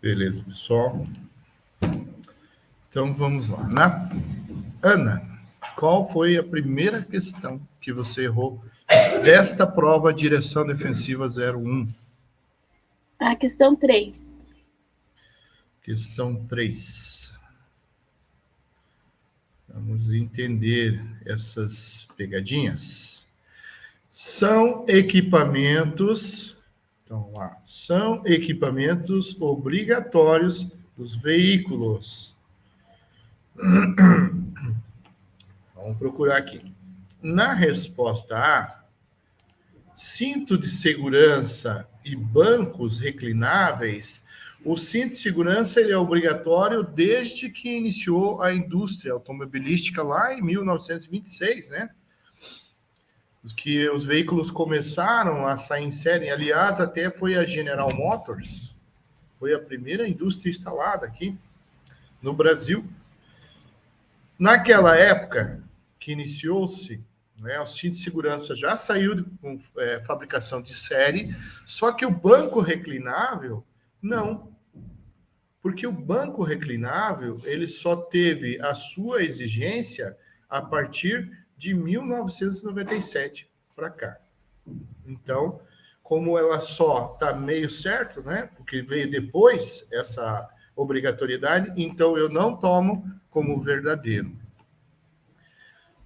Beleza, pessoal. Então, vamos lá. Ana, qual foi a primeira questão que você errou desta prova direção defensiva 01? A questão 3. Questão 3. Vamos entender essas pegadinhas. São equipamentos, então lá, são equipamentos obrigatórios dos veículos. Vamos procurar aqui. Na resposta A, cinto de segurança e bancos reclináveis, o cinto de segurança ele é obrigatório desde que iniciou a indústria automobilística lá em 1926, né? Que os veículos começaram a sair em série. Aliás, até foi a General Motors, foi a primeira indústria instalada aqui no Brasil. Naquela época que iniciou-se, né, o cinto de segurança já saiu com fabricação de série, só que o banco reclinável, não. Porque o banco reclinável, ele só teve a sua exigência a partir de 1997 para cá. Então, como ela só está meio certo, né, porque veio depois essa obrigatoriedade, então eu não tomo como verdadeiro.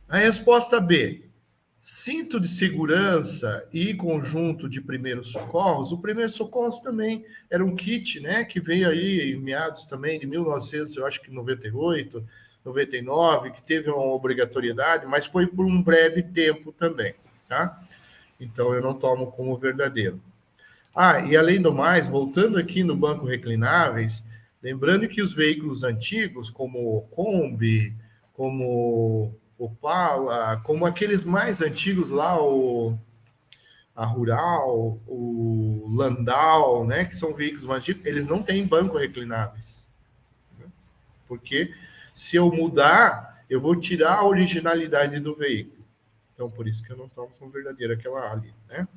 A resposta B, cinto de segurança e conjunto de primeiros socorros. O primeiro socorros também era um kit, né, que veio aí em meados também de 1998, 99, que teve uma obrigatoriedade, mas foi por um breve tempo também, tá? Então eu não tomo como verdadeiro. E além do mais, voltando aqui no banco reclináveis, lembrando que os veículos antigos, como o Kombi, como Opala, como aqueles mais antigos lá, a Rural, o Landau, né, que são veículos mais antigos, eles não têm banco reclináveis. Porque se eu mudar, eu vou tirar a originalidade do veículo. Então, por isso que eu não tomo como verdadeira aquela ali, né?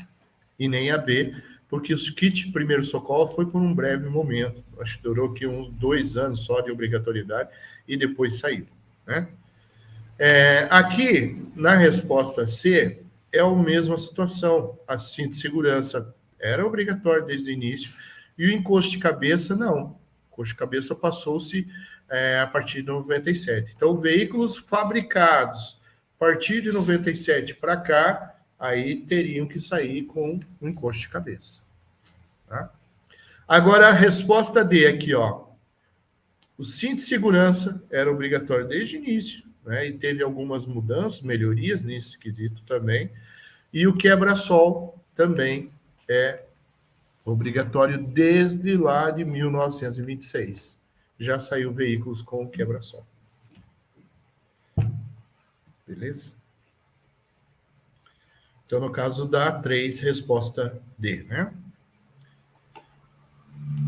E nem a B, porque os kits primeiro socorro foi por um breve momento. Acho que durou aqui uns 2 anos só de obrigatoriedade e depois saiu, né? Aqui, na resposta C, é a mesma situação. A cinto de segurança era obrigatório desde o início e o encosto de cabeça, não. O encosto de cabeça passou-se a partir de 97. Então, veículos fabricados a partir de 97 para cá, aí teriam que sair com um encosto de cabeça. Tá? Agora, a resposta D aqui, ó. O cinto de segurança era obrigatório desde o início, né? E teve algumas mudanças, melhorias nesse quesito também. E o quebra-sol também é obrigatório desde lá de 1926. Já saiu veículos com quebra-sol. Beleza? Então, no caso da 3, resposta D, né?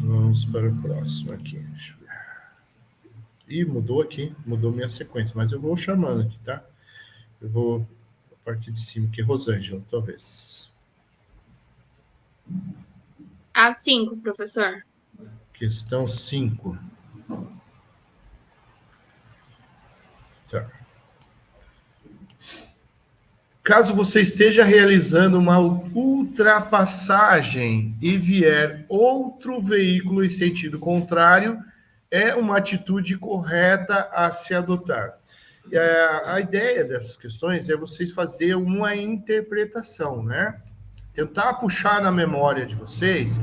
Vamos para o próximo aqui. Deixa eu ver. Ih, mudou aqui, mudou minha sequência, mas eu vou chamando aqui, tá? Eu vou a partir de cima aqui, Rosângela, talvez. A5, professor. Questão 5. Tá. Caso você esteja realizando uma ultrapassagem e vier outro veículo em sentido contrário, é uma atitude correta a se adotar. A ideia dessas questões é vocês fazerem uma interpretação, né? Tentar puxar na memória de vocês,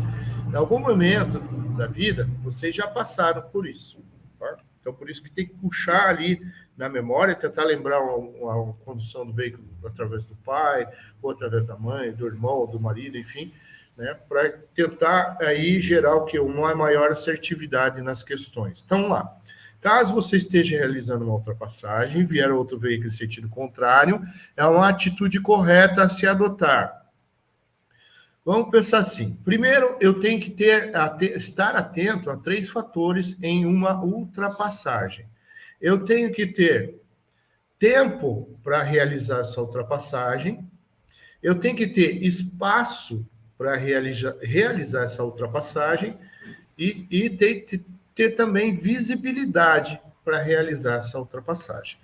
em algum momento da vida, vocês já passaram por isso. Tá? Então, por isso que tem que puxar ali na memória, tentar lembrar uma condução do veículo através do pai, ou através da mãe, do irmão, do marido, enfim, né? Para tentar aí gerar o que? Uma maior assertividade nas questões. Então, lá. Caso você esteja realizando uma ultrapassagem, vier outro veículo em sentido contrário, é uma atitude correta a se adotar. Vamos pensar assim. Primeiro, eu tenho que estar atento a 3 fatores em uma ultrapassagem. Eu tenho que ter tempo para realizar essa ultrapassagem. Eu tenho que ter espaço para realizar essa ultrapassagem. e tem que ter também visibilidade para realizar essa ultrapassagem.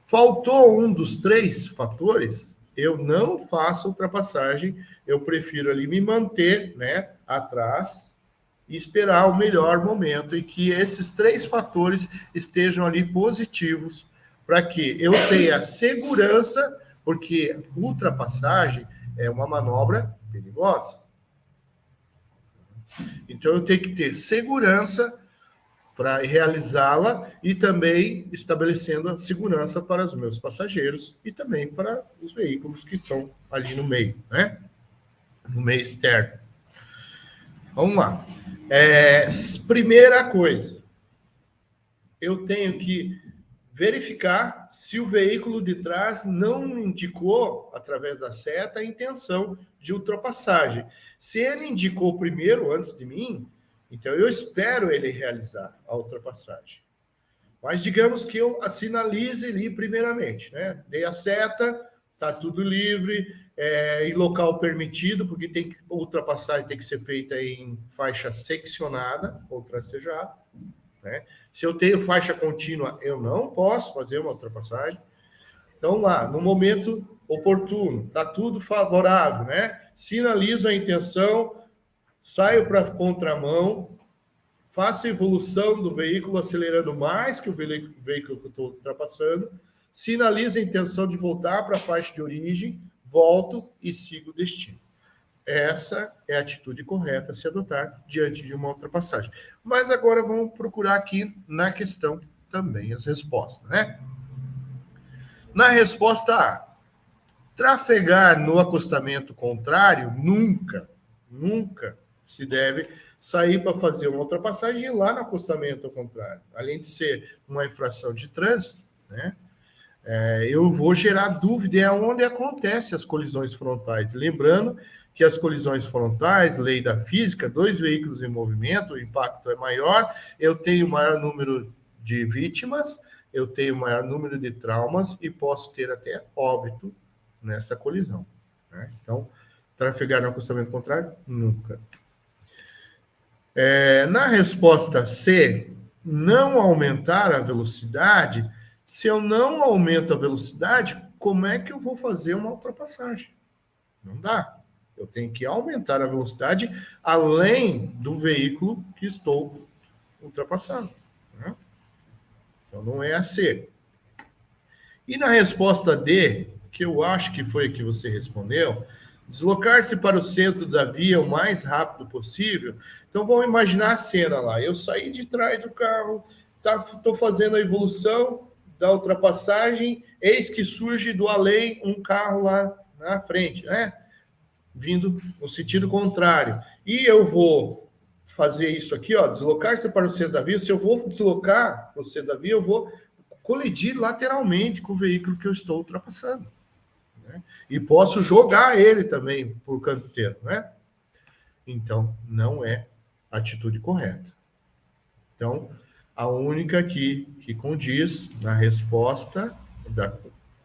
Faltou um dos 3 fatores, eu não faço ultrapassagem, eu prefiro ali me manter, né, atrás e esperar o melhor momento em que esses 3 fatores estejam ali positivos para que eu tenha segurança, porque ultrapassagem é uma manobra perigosa. Então, eu tenho que ter segurança para realizá-la e também estabelecendo a segurança para os meus passageiros e também para os veículos que estão ali no meio, né? No meio externo. Vamos lá. Primeira coisa, eu tenho que verificar se o veículo de trás não indicou, através da seta, a intenção de ultrapassagem. Se ele indicou primeiro, antes de mim, então eu espero ele realizar a ultrapassagem. Mas digamos que eu sinalize ali primeiramente, né? Dei a seta, está tudo livre, em local permitido, porque a ultrapassagem tem que ser feita em faixa seccionada ou tracejada, né? Se eu tenho faixa contínua, eu não posso fazer uma ultrapassagem. Então, lá, no momento oportuno, está tudo favorável, né? Sinalizo a intenção, saio para a contramão, faço a evolução do veículo, acelerando mais que o veículo que eu estou ultrapassando, sinalizo a intenção de voltar para a faixa de origem, volto e sigo o destino. Essa é a atitude correta a se adotar diante de uma ultrapassagem. Mas agora vamos procurar aqui na questão também as respostas, né? Na resposta A, trafegar no acostamento contrário nunca se deve sair para fazer uma ultrapassagem e ir lá no acostamento contrário. Além de ser uma infração de trânsito, né? Eu vou gerar dúvida é onde acontecem as colisões frontais. Lembrando que as colisões frontais, lei da física, 2 veículos em movimento, o impacto é maior, eu tenho maior número de vítimas, eu tenho maior número de traumas e posso ter até óbito nessa colisão, né? Então, trafegar no acostamento contrário, nunca. Na resposta C, não aumentar a velocidade. Se eu não aumento a velocidade, como é que eu vou fazer uma ultrapassagem? Não dá. Eu tenho que aumentar a velocidade além do veículo que estou ultrapassando, né? Então, não é a C. E na resposta D, que eu acho que foi a que você respondeu, deslocar-se para o centro da via o mais rápido possível. Então, vamos imaginar a cena lá. Eu saí de trás do carro, estou fazendo a evolução da ultrapassagem, eis que surge do além um carro lá na frente, né? Vindo no sentido contrário. E eu vou fazer isso aqui, ó, deslocar-se para o centro da via. Se eu vou deslocar para o centro da via, eu vou colidir lateralmente com o veículo que eu estou ultrapassando, né? E posso jogar ele também por canteiro, né? Então, não é a atitude correta. Então, a única aqui que condiz na resposta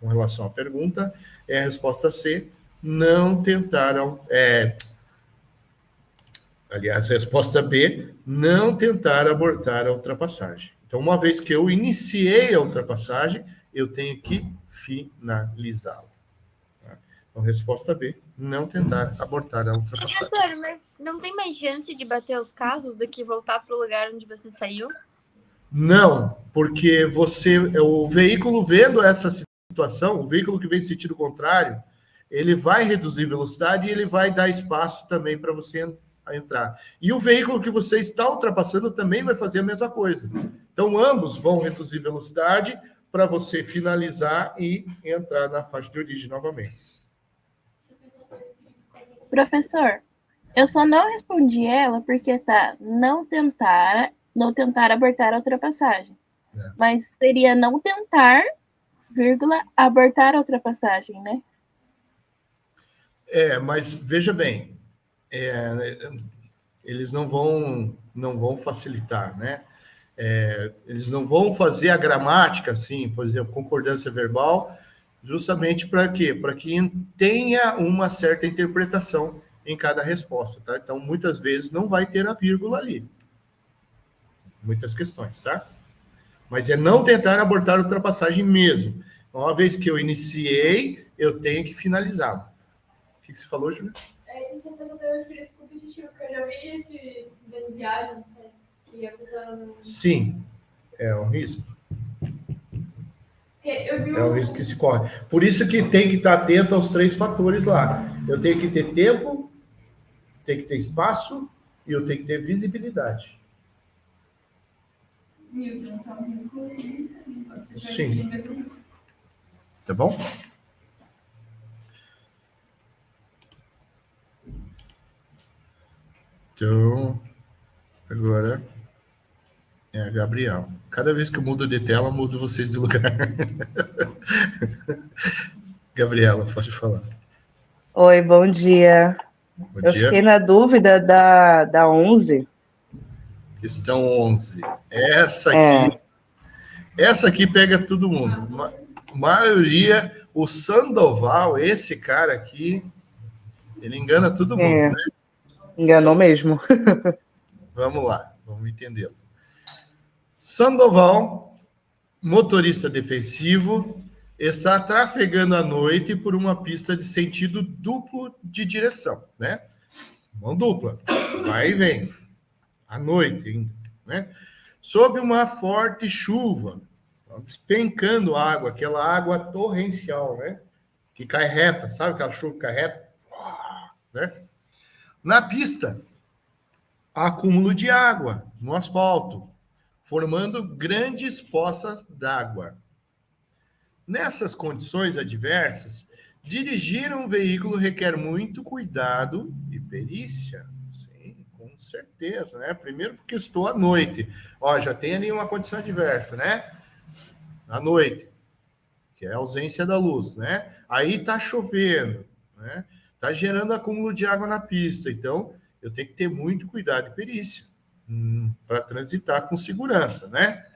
com relação à pergunta é a resposta C, não tentaram... Aliás, a resposta B, não tentar abortar a ultrapassagem. Então, uma vez que eu iniciei a ultrapassagem, eu tenho que finalizá-la. Então, resposta B, não tentar abortar a ultrapassagem. Professor, mas não tem mais chance de bater os carros do que voltar para o lugar onde você saiu? Não, porque o veículo vendo essa situação, o veículo que vem em sentido contrário, ele vai reduzir velocidade e ele vai dar espaço também para você entrar. E o veículo que você está ultrapassando também vai fazer a mesma coisa. Então, ambos vão reduzir velocidade para você finalizar e entrar na faixa de origem novamente. Professor, eu só não respondi ela porque tá não tentar abortar a ultrapassagem. Mas seria não tentar, vírgula, abortar a ultrapassagem, né? Mas veja bem, eles não vão facilitar, né? Eles não vão fazer a gramática, assim, por exemplo, concordância verbal, justamente para quê? Para que tenha uma certa interpretação em cada resposta, tá? Então, muitas vezes não vai ter a vírgula ali, muitas questões, tá? Mas é não tentar abortar a ultrapassagem mesmo. Então, uma vez que eu iniciei, eu tenho que finalizar. O que você falou, Júlia? Isso é pelo meu espírito competitivo, porque eu já vi isso vendo viagem, não sei, que a pessoa não... Sim, é um risco. Eu vi É um risco que se corre. Por isso que tem que estar atento aos 3 fatores lá. Eu tenho que ter tempo, tenho que ter espaço e eu tenho que ter visibilidade. E o trânsito é um risco. Sim. Tá bom? Então, agora é a Gabriel. Cada vez que eu mudo de tela, eu mudo vocês de lugar. Gabriela, pode falar. Oi, bom dia. Bom Eu dia. fiquei na dúvida da 11. Questão 11. Essa aqui pega todo mundo. Maioria, o Sandoval, esse cara aqui, ele engana todo mundo, né? Enganou mesmo. Vamos lá, vamos entendê-lo. Sandoval, motorista defensivo, está trafegando à noite por uma pista de sentido duplo de direção, né? Mão dupla, vai e vem, à noite ainda, né? Sob uma forte chuva, despencando água, aquela água torrencial, né? Que cai reta, sabe aquela chuva que cai reta? Né? Na pista, há acúmulo de água no asfalto, formando grandes poças d'água. Nessas condições adversas, dirigir um veículo requer muito cuidado e perícia. Sim, com certeza, né? Primeiro porque estou à noite. Ó, já tem ali uma condição adversa, né? À noite, que é a ausência da luz, né? Aí tá chovendo, né? Tá gerando acúmulo de água na pista. Então, eu tenho que ter muito cuidado e perícia para transitar com segurança, né?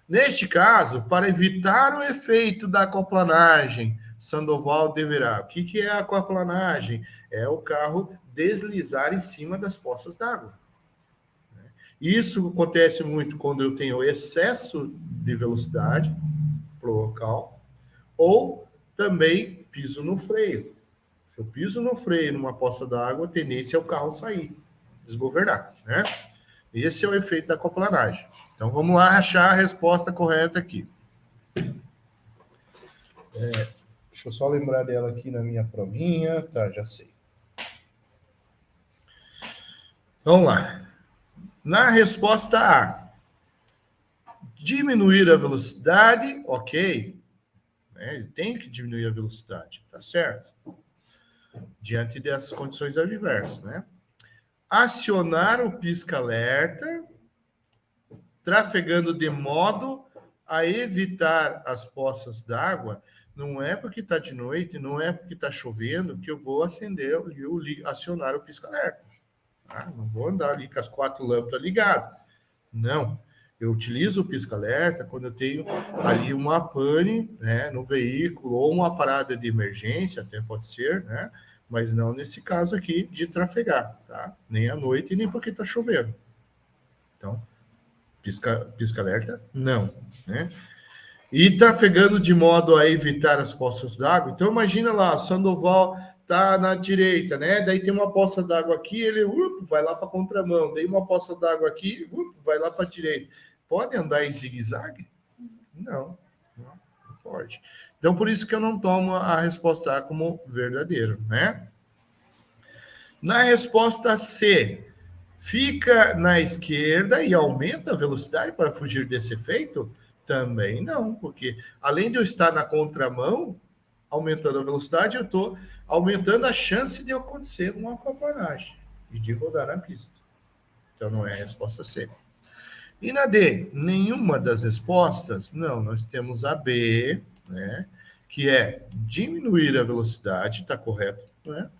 Neste caso, para evitar o efeito da aquaplanagem, Sandoval deverá... O que é a aquaplanagem? É o carro deslizar em cima das poças d'água. Isso acontece muito quando eu tenho excesso de velocidade para o local, ou também piso no freio. Se eu piso no freio numa poça d'água, a tendência é o carro sair, desgovernar, né? Esse é o efeito da aquaplanagem. Então, vamos lá achar a resposta correta aqui. Deixa eu só lembrar dela aqui na minha provinha. Tá, já sei. Vamos lá. Na resposta A, diminuir a velocidade, ok. Ele tem que diminuir a velocidade, tá certo? Diante dessas condições adversas, né? Acionar o pisca-alerta, trafegando de modo a evitar as poças d'água. Não é porque está de noite, não é porque está chovendo que eu vou acender e acionar o pisca-alerta. Tá? Não vou andar ali com as 4 lâmpadas ligadas. Não. Eu utilizo o pisca-alerta quando eu tenho ali uma pane, né, no veículo, ou uma parada de emergência, até pode ser, né? Mas não nesse caso aqui de trafegar, tá? Nem à noite, nem porque está chovendo. Então, pisca-alerta, não, né? E trafegando de modo a evitar as poças d'água. Então, imagina lá, Sandoval tá na direita, né? Daí tem uma poça d'água aqui, ele vai lá para a contramão. Daí uma poça d'água aqui, vai lá para a direita. Pode andar em zigue-zague? Não pode. Então, por isso que eu não tomo a resposta A como verdadeiro, né? Na resposta C, fica na esquerda e aumenta a velocidade para fugir desse efeito? Também não, porque além de eu estar na contramão, aumentando a velocidade, eu estou aumentando a chance de acontecer uma aquaplanagem e de rodar na pista. Então, não é a resposta C. E na D, nenhuma das respostas? Não, nós temos a B, né, que é diminuir a velocidade, está correto, né,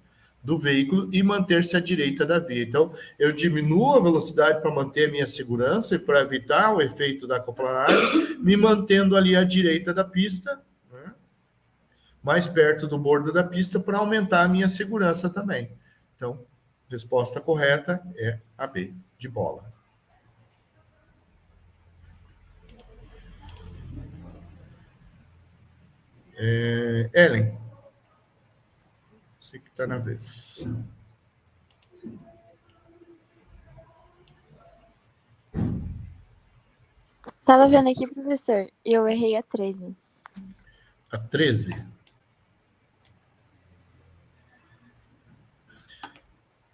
do veículo e manter-se à direita da via. Então, eu diminuo a velocidade para manter a minha segurança e para evitar o efeito da aquaplanagem, me mantendo ali à direita da pista, né, mais perto do bordo da pista, para aumentar a minha segurança também. Então, resposta correta é a B, de bola. Ellen, você que está na vez. Tava vendo aqui, professor, e eu errei a 13. A 13.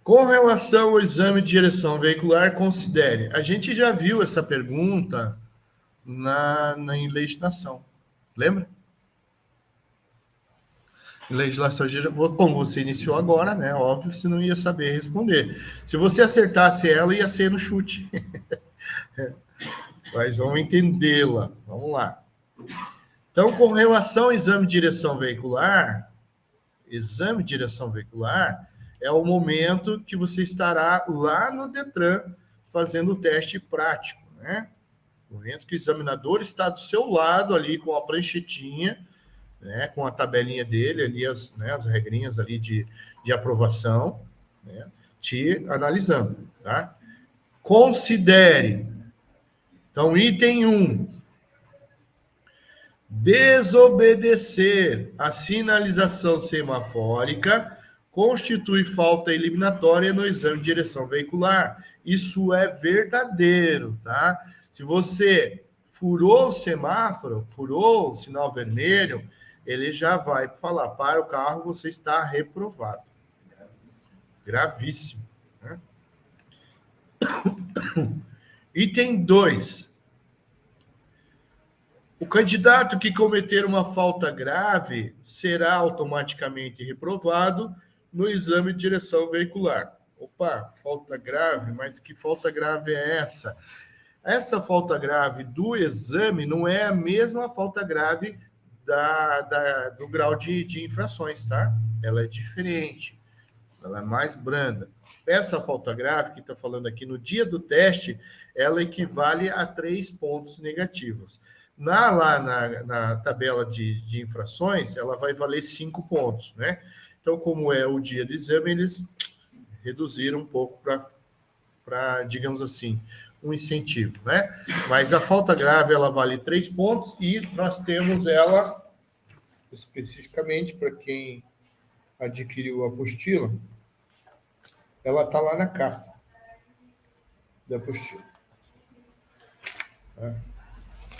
Com relação ao exame de direção veicular, considere. A gente já viu essa pergunta em legislação. Lembra? Em legislação, como você iniciou agora, né? Óbvio, você não ia saber responder. Se você acertasse ela, ia ser no chute. Mas vamos entendê-la. Vamos lá. Então, com relação ao exame de direção veicular é o momento que você estará lá no Detran fazendo o teste prático, né? O momento que o examinador está do seu lado ali com a pranchetinha, né, com a tabelinha dele ali, as regrinhas ali de aprovação, né, te analisando, tá? Considere. Então, item 1. Desobedecer a sinalização semafórica constitui falta eliminatória no exame de direção veicular. Isso é verdadeiro, tá? Se você furou o semáforo, furou o sinal vermelho, ele já vai falar, para o carro, você está reprovado. Gravíssimo. Né? Item 2. O candidato que cometer uma falta grave será automaticamente reprovado no exame de direção veicular. Opa, falta grave, mas que falta grave é essa? Essa falta grave do exame não é a mesma falta grave do grau de infrações, tá? Ela é diferente, ela é mais branda. Essa falta grave que está falando aqui no dia do teste, ela equivale a 3 pontos negativos. Na tabela de infrações, ela vai valer 5 pontos, né? Então, como é o dia do exame, eles reduziram um pouco para, digamos assim, um incentivo, né? Mas a falta grave, ela vale 3 pontos e nós temos ela, especificamente para quem adquiriu a apostila, ela está lá na carta da apostila. Tá?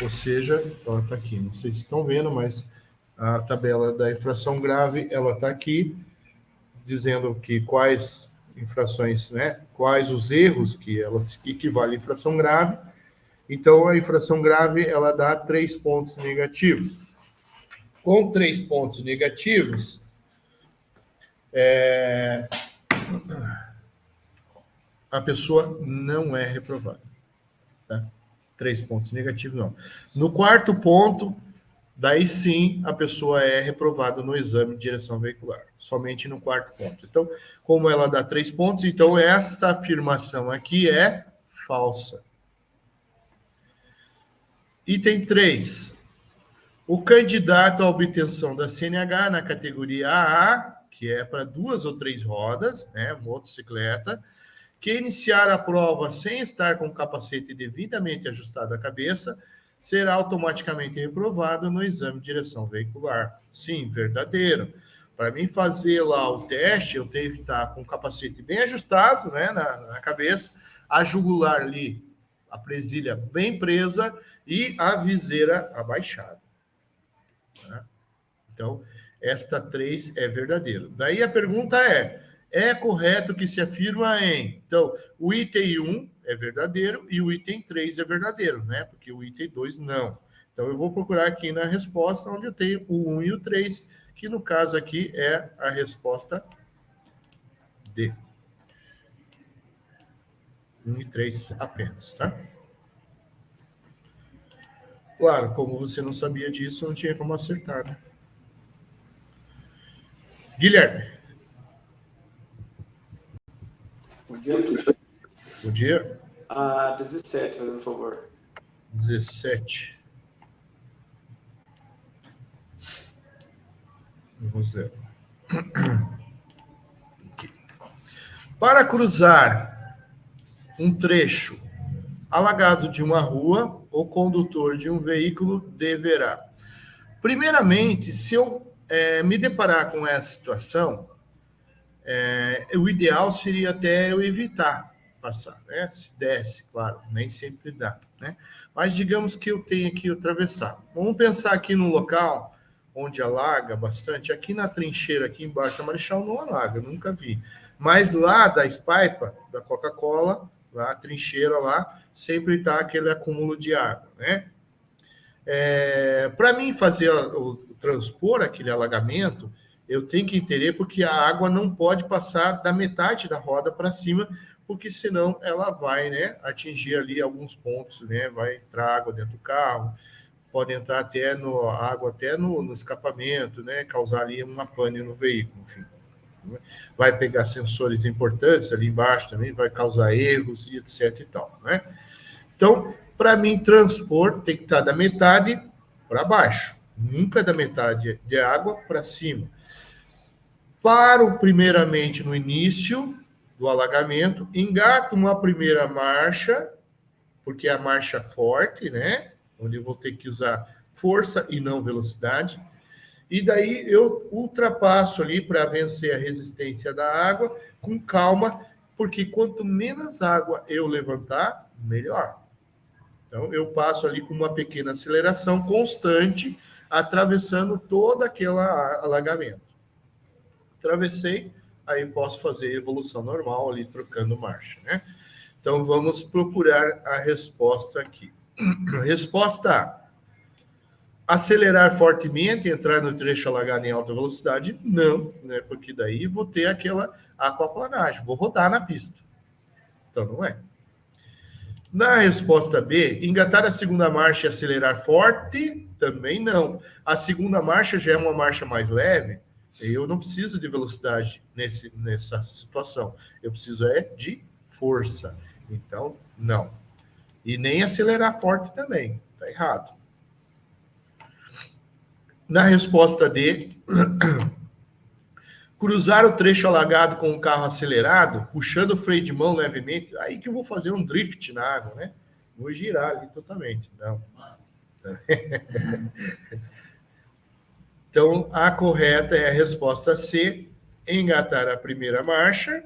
Ou seja, ela está aqui. Não sei se estão vendo, mas a tabela da infração grave, ela está aqui, dizendo que quais infrações, né? Quais os erros que ela equivale à infração grave. Então, a infração grave, ela dá 3 pontos negativos. Com 3 pontos negativos, a pessoa não é reprovada. Tá? 3 pontos negativos, não. No quarto ponto, daí sim a pessoa é reprovada no exame de direção veicular. Somente no quarto ponto. Então, como ela dá 3 pontos, então essa afirmação aqui é falsa. Item 3. O candidato à obtenção da CNH na categoria AA, que é para 2 ou 3 rodas, né, motocicleta, que iniciar a prova sem estar com o capacete devidamente ajustado à cabeça, será automaticamente reprovado no exame de direção veicular. Sim, verdadeiro. Para mim fazer lá o teste, eu tenho que estar com o capacete bem ajustado, né, na cabeça, a jugular ali, a presilha bem presa e a viseira abaixada. Tá? Então, esta 3 é verdadeiro. Daí a pergunta é correto que se afirma em... Então, o item 1 é verdadeiro e o item 3 é verdadeiro, né? Porque o item 2 não. Então, eu vou procurar aqui na resposta onde eu tenho o 1 e o 3, que no caso aqui é a resposta D. 1 e 3 apenas, tá? Claro, como você não sabia disso, não tinha como acertar, né? Guilherme. Bom dia, professor. Bom dia. 17, por favor. 17. Vamos ver. Para cruzar um trecho alagado de uma rua, o condutor de um veículo deverá Primeiramente, se eu me deparar com essa situação, o ideal seria até eu evitar passar, né? Se desse, claro, nem sempre dá, né? Mas digamos que eu tenha que atravessar. Vamos pensar aqui no local onde alaga bastante. Aqui na trincheira, aqui embaixo da Marechal, não alaga, nunca vi. Mas lá da Spaipa, da Coca-Cola, lá a trincheira lá, sempre está aquele acúmulo de água, né? Para mim fazer transpor aquele alagamento, eu tenho que entender porque a água não pode passar da metade da roda para cima, porque senão ela vai, né, atingir ali alguns pontos, né? Vai entrar água dentro do carro, pode entrar água até no escapamento, né? Causar ali uma pane no veículo, enfim. Vai pegar sensores importantes ali embaixo também, vai causar erros e etc e tal, né? Então, para mim, transpor tem que estar da metade para baixo, nunca da metade de água para cima. Paro primeiramente no início do alagamento, engato uma primeira marcha, porque é a marcha forte, né? Onde eu vou ter que usar força e não velocidade. E daí eu ultrapasso ali para vencer a resistência da água com calma, porque quanto menos água eu levantar, melhor. Então, eu passo ali com uma pequena aceleração constante, atravessando todo aquele alagamento. Atravessei, aí posso fazer evolução normal ali, trocando marcha, né? Então, vamos procurar a resposta aqui. Resposta A. Acelerar fortemente, entrar no trecho alagado em alta velocidade? Não, né? Porque daí vou ter aquela aquaplanagem, vou rodar na pista. Então, não é. Na resposta B, engatar a segunda marcha e acelerar forte? Também não. A segunda marcha já é uma marcha mais leve, eu não preciso de velocidade nessa situação. Eu preciso de força. Então, não. E nem acelerar forte também. Está errado. Na resposta D, cruzar o trecho alagado com o carro acelerado, puxando o freio de mão levemente, aí que eu vou fazer um drift na água, né? Vou girar ali totalmente. Não. Então, a correta é a resposta C, engatar a primeira marcha,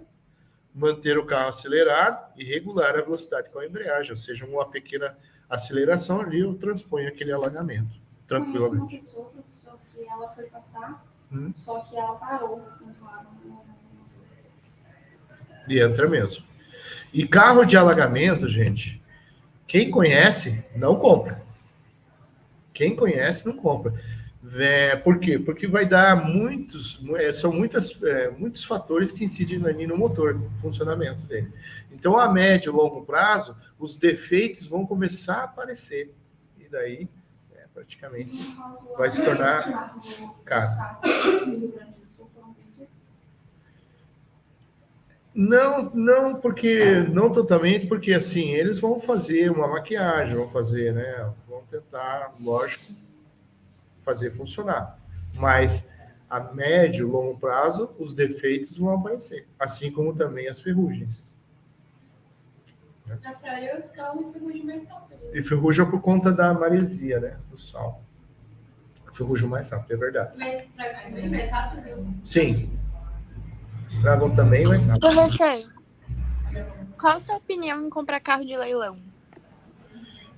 manter o carro acelerado e regular a velocidade com a embreagem, ou seja, uma pequena aceleração ali, eu transponho aquele alagamento, tranquilamente. Conheço uma pessoa que ela foi passar, só que ela parou. E entra mesmo. E carro de alagamento, gente, quem conhece, não compra. Quem conhece, não compra. Por quê? Porque vai dar são muitos fatores que incidem ali no motor, no funcionamento dele. Então, a médio e longo prazo, os defeitos vão começar a aparecer. E daí, praticamente, vai se tornar caro. Não, porque não totalmente, porque assim, eles vão fazer uma maquiagem, né? Vão tentar, lógico, fazer funcionar. Mas a médio e longo prazo, os defeitos vão aparecer, assim como também as ferrugens. Na praia eu ficava ferrugem mais rápido. E ferrugem por conta da maresia, né? Do sal. Ferrugem mais rápido, é verdade. Mas estragar também mais rápido? Sim. Estragam também mais rápido. Professor, qual a sua opinião em comprar carro de leilão?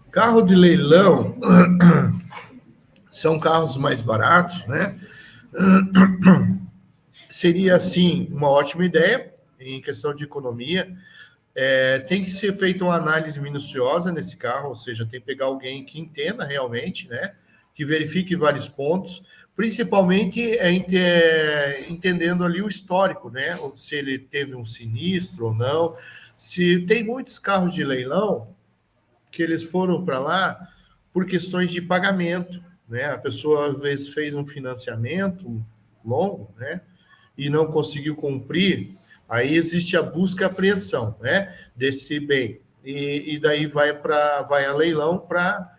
Carro de leilão são carros mais baratos, né? Seria, assim, uma ótima ideia em questão de economia. Tem que ser feita uma análise minuciosa nesse carro, ou seja, tem que pegar alguém que entenda realmente, né? Que verifique vários pontos, principalmente entendendo ali o histórico, né? Se ele teve um sinistro ou não. Se tem muitos carros de leilão que eles foram para lá por questões de pagamento, né? A pessoa às vezes fez um financiamento longo, né? E não conseguiu cumprir. Aí existe a busca e apreensão, né? Desse bem. E daí vai a leilão para,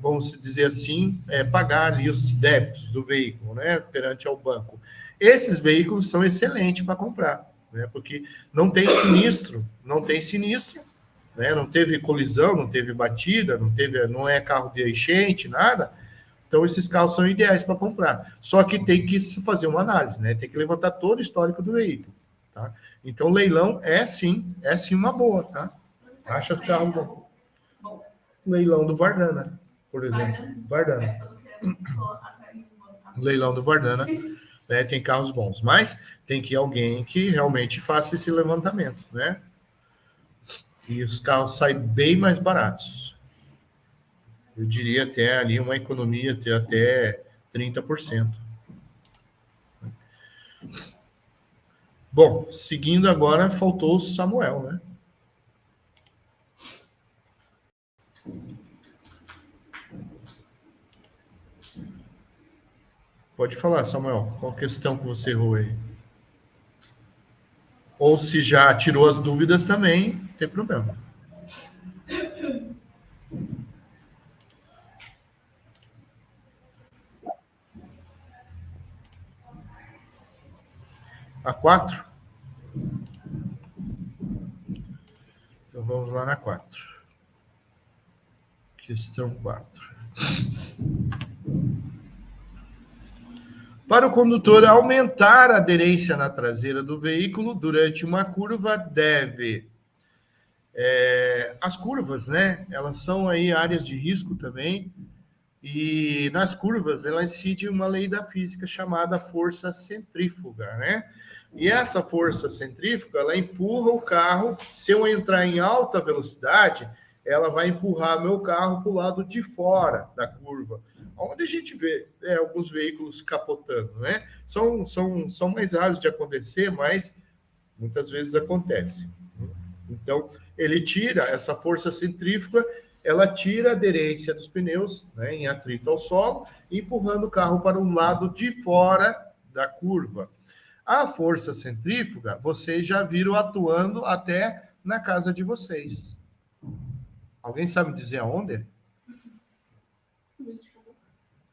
vamos dizer assim, pagar ali os débitos do veículo, né? Perante ao banco. Esses veículos são excelentes para comprar, né? Porque não tem sinistro, né? Não teve colisão, não teve batida, não é carro de enchente, nada. Então, esses carros são ideais para comprar. Só que tem que se fazer uma análise, né? Tem que levantar todo o histórico do veículo, tá? Então, leilão é sim uma boa, tá? Acha os carros bons. Leilão do Vardana, por exemplo. Vardana. Leilão do Vardana, né? Tem carros bons. Mas tem que ir alguém que realmente faça esse levantamento, né? E os carros saem bem mais baratos. Eu diria até ali uma economia de até 30%. Bom, seguindo agora, faltou o Samuel, né? Pode falar, Samuel. Qual questão que você errou aí? Ou se já tirou as dúvidas também, não tem problema. A 4? Então vamos lá na 4. Questão 4. Para o condutor aumentar a aderência na traseira do veículo durante uma curva, deve... as curvas, né? Elas são aí áreas de risco também. E nas curvas, ela incide uma lei da física chamada força centrífuga, né? E essa força centrífuga, ela empurra o carro. Se eu entrar em alta velocidade, ela vai empurrar meu carro para o lado de fora da curva. Onde a gente vê alguns veículos capotando, né? São mais raros de acontecer, mas muitas vezes acontece. Então, ele tira essa força centrífuga, ela tira a aderência dos pneus, né, em atrito ao solo, empurrando o carro para o lado de fora da curva. A força centrífuga, vocês já viram atuando até na casa de vocês. Alguém sabe dizer aonde?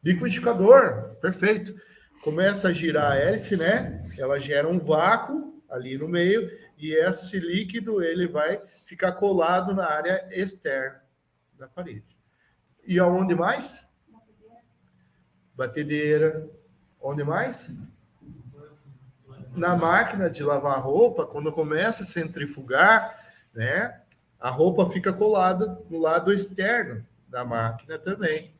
Liquidificador, perfeito. Começa a girar a hélice, né? Ela gera um vácuo ali no meio e esse líquido ele vai ficar colado na área externa da parede. E aonde mais? Batedeira. Onde mais? Na máquina de lavar roupa, quando começa a centrifugar, né? A roupa fica colada no lado externo da máquina também.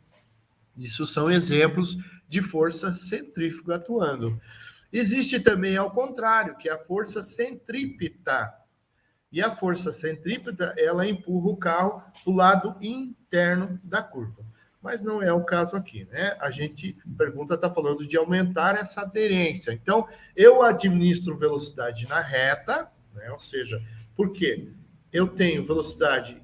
Isso são exemplos de força centrífuga atuando. Existe também ao contrário, que é a força centrípeta. E a força centrípeta, ela empurra o carro para o lado interno da curva. Mas não é o caso aqui, né? A pergunta está falando de aumentar essa aderência. Então, eu administro velocidade na reta, né? Ou seja, por quê? Eu tenho velocidade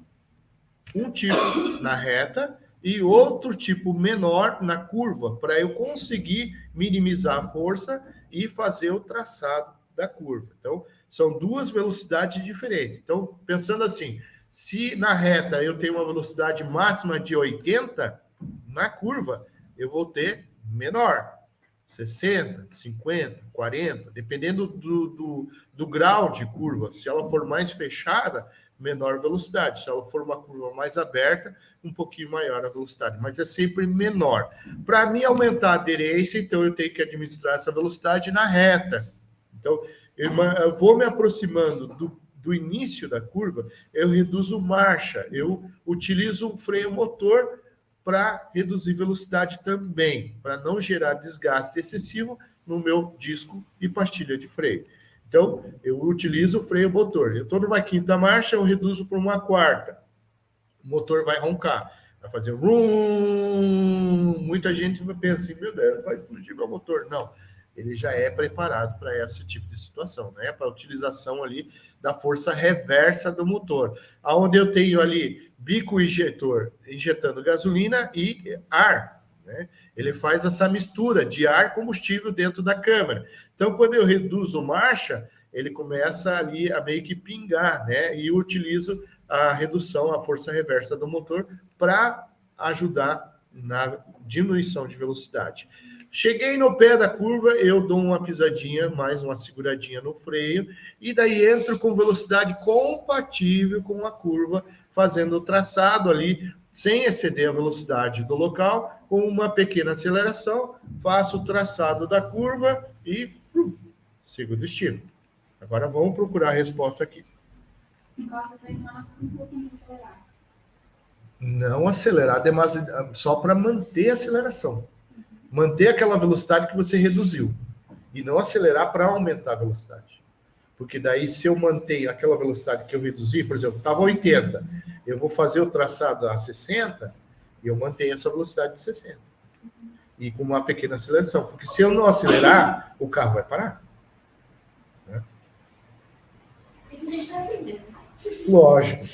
um tipo na reta e outro tipo menor na curva, para eu conseguir minimizar a força e fazer o traçado da curva. Então, são duas velocidades diferentes. Então, pensando assim, se na reta eu tenho uma velocidade máxima de 80, na curva eu vou ter menor, 60, 50, 40, dependendo do grau de curva. Se ela for mais fechada, menor velocidade. Se ela for uma curva mais aberta, um pouquinho maior a velocidade, mas é sempre menor. Para mim aumentar a aderência, então eu tenho que administrar essa velocidade na reta. Então, eu vou me aproximando do início da curva, eu reduzo marcha, eu utilizo um freio motor para reduzir velocidade também, para não gerar desgaste excessivo no meu disco e pastilha de freio. Então, eu utilizo o freio motor. Eu estou numa quinta marcha, eu reduzo para uma quarta. O motor vai roncar, vai fazer rum. Muita gente pensa assim, meu Deus, vai explodir meu motor. Não, ele já é preparado para esse tipo de situação, né? Para a utilização ali da força reversa do motor. Onde eu tenho ali bico injetor injetando gasolina e ar, né? Ele faz essa mistura de ar e combustível dentro da câmara. Então, quando eu reduzo marcha, ele começa ali a meio que pingar, né? E eu utilizo a redução, a força reversa do motor para ajudar na diminuição de velocidade. Cheguei no pé da curva, eu dou uma pisadinha, mais uma seguradinha no freio, e daí entro com velocidade compatível com a curva, fazendo o traçado ali sem exceder a velocidade do local, com uma pequena aceleração, faço o traçado da curva e sigo o destino. Agora vamos procurar a resposta aqui. Não acelerar demasiado, só para manter a aceleração. Manter aquela velocidade que você reduziu. E não acelerar para aumentar a velocidade. Porque daí, se eu mantenho aquela velocidade que eu reduzi, por exemplo, estava 80, eu vou fazer o traçado a 60, e eu mantenho essa velocidade de 60. E com uma pequena aceleração. Porque se eu não acelerar, o carro vai parar. Né? Isso a gente vai aprender. Lógico.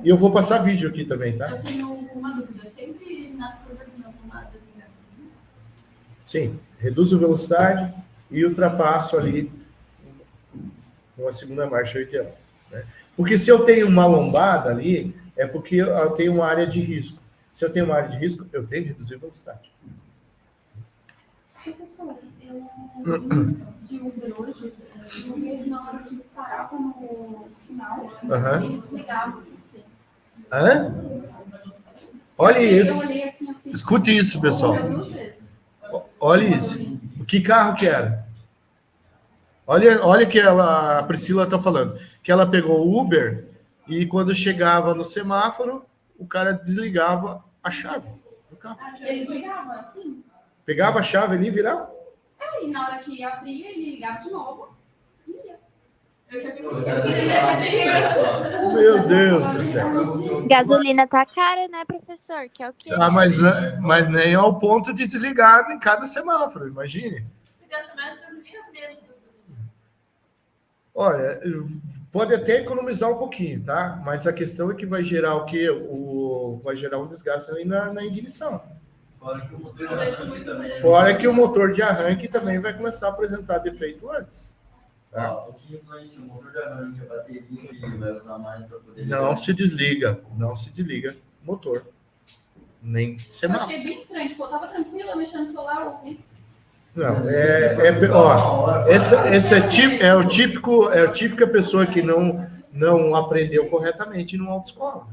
E eu vou passar vídeo aqui também, tá? Eu tenho uma dúvida. Sempre nas curvas não tomadas assim. Sim, reduzo a velocidade e ultrapasso ali com a segunda marcha ideal. Né? Porque se eu tenho uma lombada ali, é porque eu tenho uma área de risco. Se eu tenho uma área de risco, eu tenho que reduzir a velocidade. Professor, de Uber hoje, o Uber, na hora que eles paravam no sinal, ele desligava. Hã? Olha isso. Eu olhei assim, eu fiz, Escute isso, pessoal. duas vezes. Olha isso. Que carro que era? Olha que a Priscila está falando. Que ela pegou o Uber e quando chegava no semáforo, o cara desligava a chave do carro. Ele desligava assim? Pegava a chave ali e virava? Aí, na hora que abria, ele ligava de novo e ia. Eu já vi Meu Deus do céu. Gasolina tá cara, né, professor? Que é o quê? Ah, mas nem ao ponto de desligar em cada semáforo, imagine. Você gasta mais gasolina ou menos do Olha, pode até economizar um pouquinho, tá? Mas a questão é que vai gerar o quê? Vai gerar um desgaste ali na ignição. Fora que o motor de arranque também. Fora que o motor de arranque também vai começar a apresentar defeito antes. Tá? O que influencia o motor de arranque, a bateria que ele vai usar mais para poder... Não se desliga o motor. Nem Eu semáforo. achei bem estranho, tipo, eu tava tranquila, mexendo no celular, ouvi. Não, esse é o típico a pessoa que não aprendeu corretamente numa autoescola.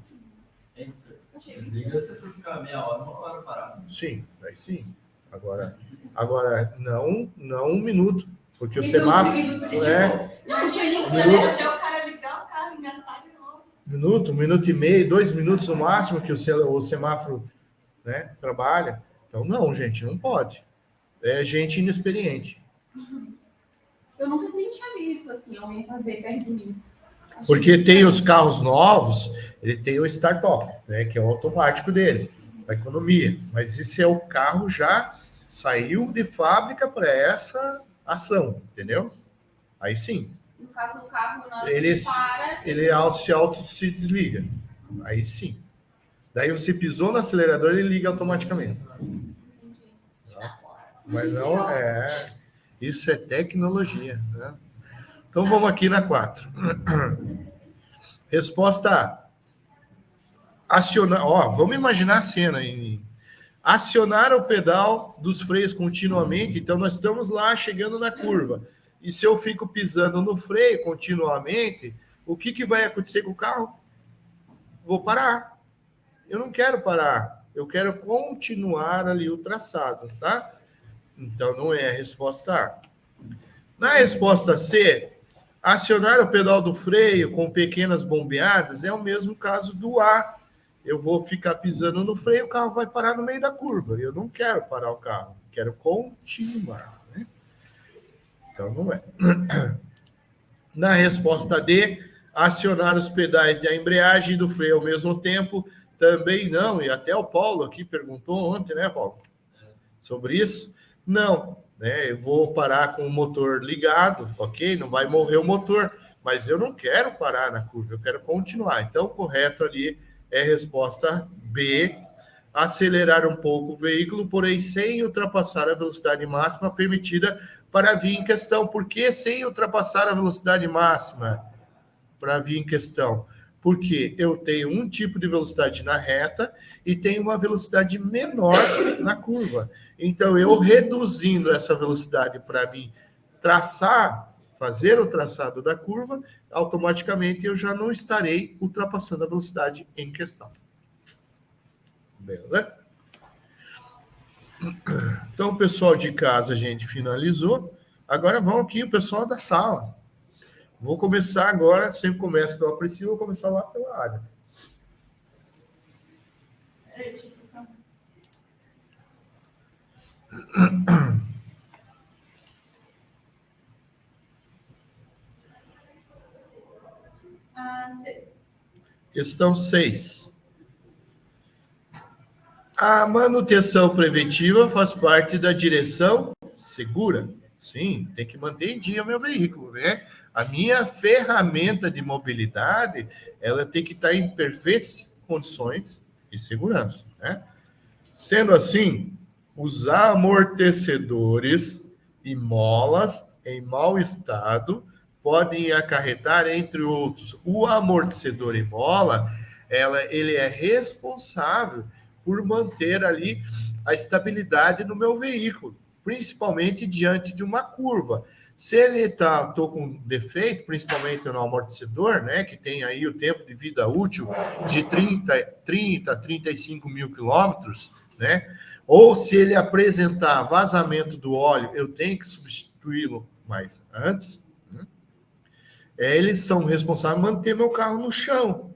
Desliga se for ficar meia hora, uma hora parado. Sim, aí sim. Agora não um minuto, porque o semáforo Imagina isso, galera, até o cara ligar o carro e inventar de novo. um minuto e meio, 2 minutos no máximo que o semáforo, né, trabalha. Então não, gente, não pode. É gente inexperiente. Eu nunca nem tinha visto assim alguém fazer perto de mim. Porque tem os carros novos, ele tem o start-up, né, que é o automático dele, a economia. Mas esse é o carro já saiu de fábrica para essa ação, entendeu? Aí sim. No caso do carro, na hora Ele que para... ele se desliga. Aí sim. Daí você pisou no acelerador, ele liga automaticamente. Mas não isso é tecnologia, né? Então vamos aqui na 4. Resposta A. Acionar, vamos imaginar a cena aí. Acionar o pedal dos freios continuamente. Então nós estamos lá chegando na curva. E se eu fico pisando no freio continuamente, o que vai acontecer com o carro? Vou parar. Eu não quero parar. Eu quero continuar ali o traçado, tá? Então não é a resposta A. Na resposta C, acionar o pedal do freio com pequenas bombeadas é o mesmo caso do A. Eu vou ficar pisando no freio, o carro vai parar no meio da curva. Eu não quero parar o carro, quero continuar. Né? Então não é. Na resposta D, acionar os pedais de embreagem e do freio ao mesmo tempo, também não. E até o Paulo aqui perguntou ontem, né, Paulo? Sobre isso. Não, né? Eu vou parar com o motor ligado, ok? Não vai morrer o motor, mas eu não quero parar na curva, eu quero continuar. Então, o correto ali é a resposta B, acelerar um pouco o veículo, porém sem ultrapassar a velocidade máxima permitida para a via em questão. Por que sem ultrapassar a velocidade máxima para a via em questão? Porque eu tenho um tipo de velocidade na reta e tenho uma velocidade menor na curva. Então, eu reduzindo essa velocidade para mim fazer o traçado da curva, automaticamente eu já não estarei ultrapassando a velocidade em questão. Beleza? Então, o pessoal de casa, a gente finalizou. Agora vamos aqui o pessoal da sala. Vou começar agora, sempre começo pela Priscila, vou começar lá pela área. Questão 6. A manutenção preventiva faz parte da direção segura. Sim, tem que manter em dia o meu veículo, né? A minha ferramenta de mobilidade, ela tem que estar em perfeitas condições de segurança, né? Sendo assim, usar amortecedores e molas em mau estado podem acarretar, entre outros, o amortecedor e mola, ele é responsável por manter ali a estabilidade no meu veículo, principalmente diante de uma curva. Se ele tô com defeito, principalmente no amortecedor, né, que tem aí o tempo de vida útil de 30 a 35 mil quilômetros, né, ou se ele apresentar vazamento do óleo, eu tenho que substituí-lo mais antes, né? Eles são responsáveis por manter meu carro no chão,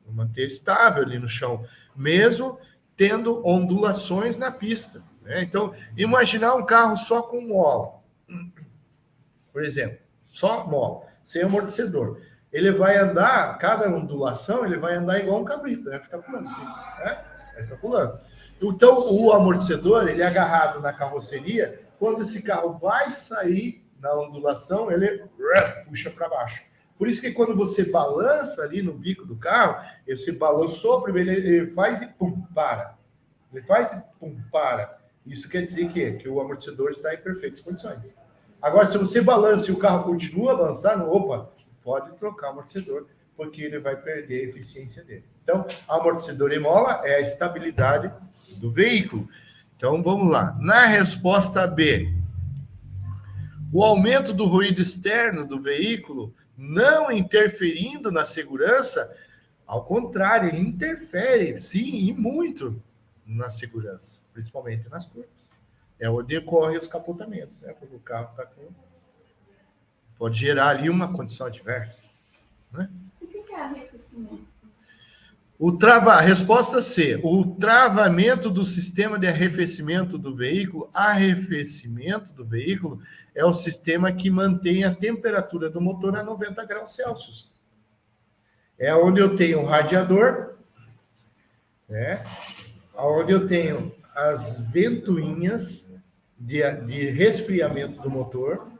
manter estável ali no chão, mesmo tendo ondulações na pista, né? Então, imaginar um carro só com mola, por exemplo, só mola, sem amortecedor. Ele vai andar, cada ondulação, ele vai andar igual um cabrito, né? Ficar pulando assim, né? Vai ficar pulando. Então, o amortecedor, ele é agarrado na carroceria, quando esse carro vai sair na ondulação, ele puxa para baixo. Por isso que quando você balança ali no bico do carro, você balançou primeiro, ele faz e pum, para. Ele faz e pum, para. Isso quer dizer que o amortecedor está em perfeitas condições. Agora, se você balança e o carro continua a balançar, opa, pode trocar o amortecedor, porque ele vai perder a eficiência dele. Então, amortecedor e mola é a estabilidade do veículo. Então, vamos lá. Na resposta B, o aumento do ruído externo do veículo não interferindo na segurança, ao contrário, ele interfere, sim, e muito na segurança, principalmente nas curvas. É onde ocorrem os capotamentos, né? Porque o carro está com... pode gerar ali uma condição adversa, né? O que é arrefecimento? Resposta C. O travamento do sistema de arrefecimento do veículo. Arrefecimento do veículo é o sistema que mantém a temperatura do motor a 90 graus Celsius. É onde eu tenho o radiador, né? Onde eu tenho as ventoinhas de resfriamento do motor,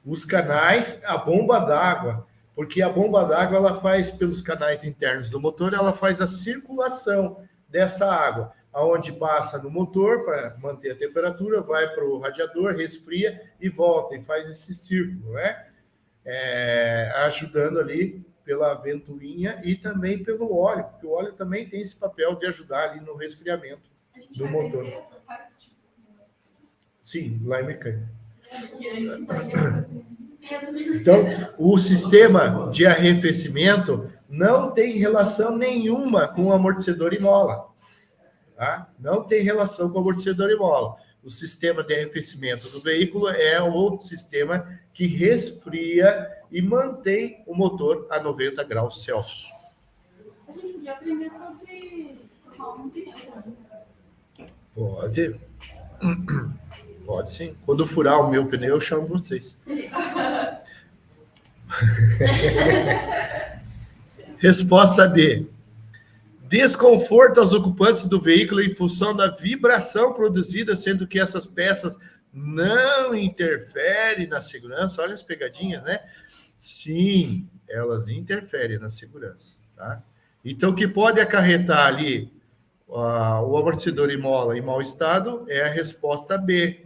os canais, a bomba d'água, porque a bomba d'água, ela faz, pelos canais internos do motor, ela faz a circulação dessa água, aonde passa no motor para manter a temperatura, vai para o radiador, resfria e volta, e faz esse círculo, né? Ajudando ali pela ventoinha e também pelo óleo, porque o óleo também tem esse papel de ajudar ali no resfriamento do motor. A gente vai essas partes, tipo assim? Sim, lá em mecânica. Então, o sistema de arrefecimento não tem relação nenhuma com o amortecedor e mola. Tá? Não tem relação com o amortecedor e mola. O sistema de arrefecimento do veículo é o sistema que resfria e mantém o motor a 90 graus Celsius. A gente podia aprender sobre um pneu. Pode. Pode sim. Quando furar o meu pneu, eu chamo vocês. Resposta D. Desconforto aos ocupantes do veículo em função da vibração produzida, sendo que essas peças não interferem na segurança. Olha as pegadinhas, né? Sim, elas interferem na segurança, tá? Então, o que pode acarretar ali o amortecedor e mola em mau estado é a resposta B.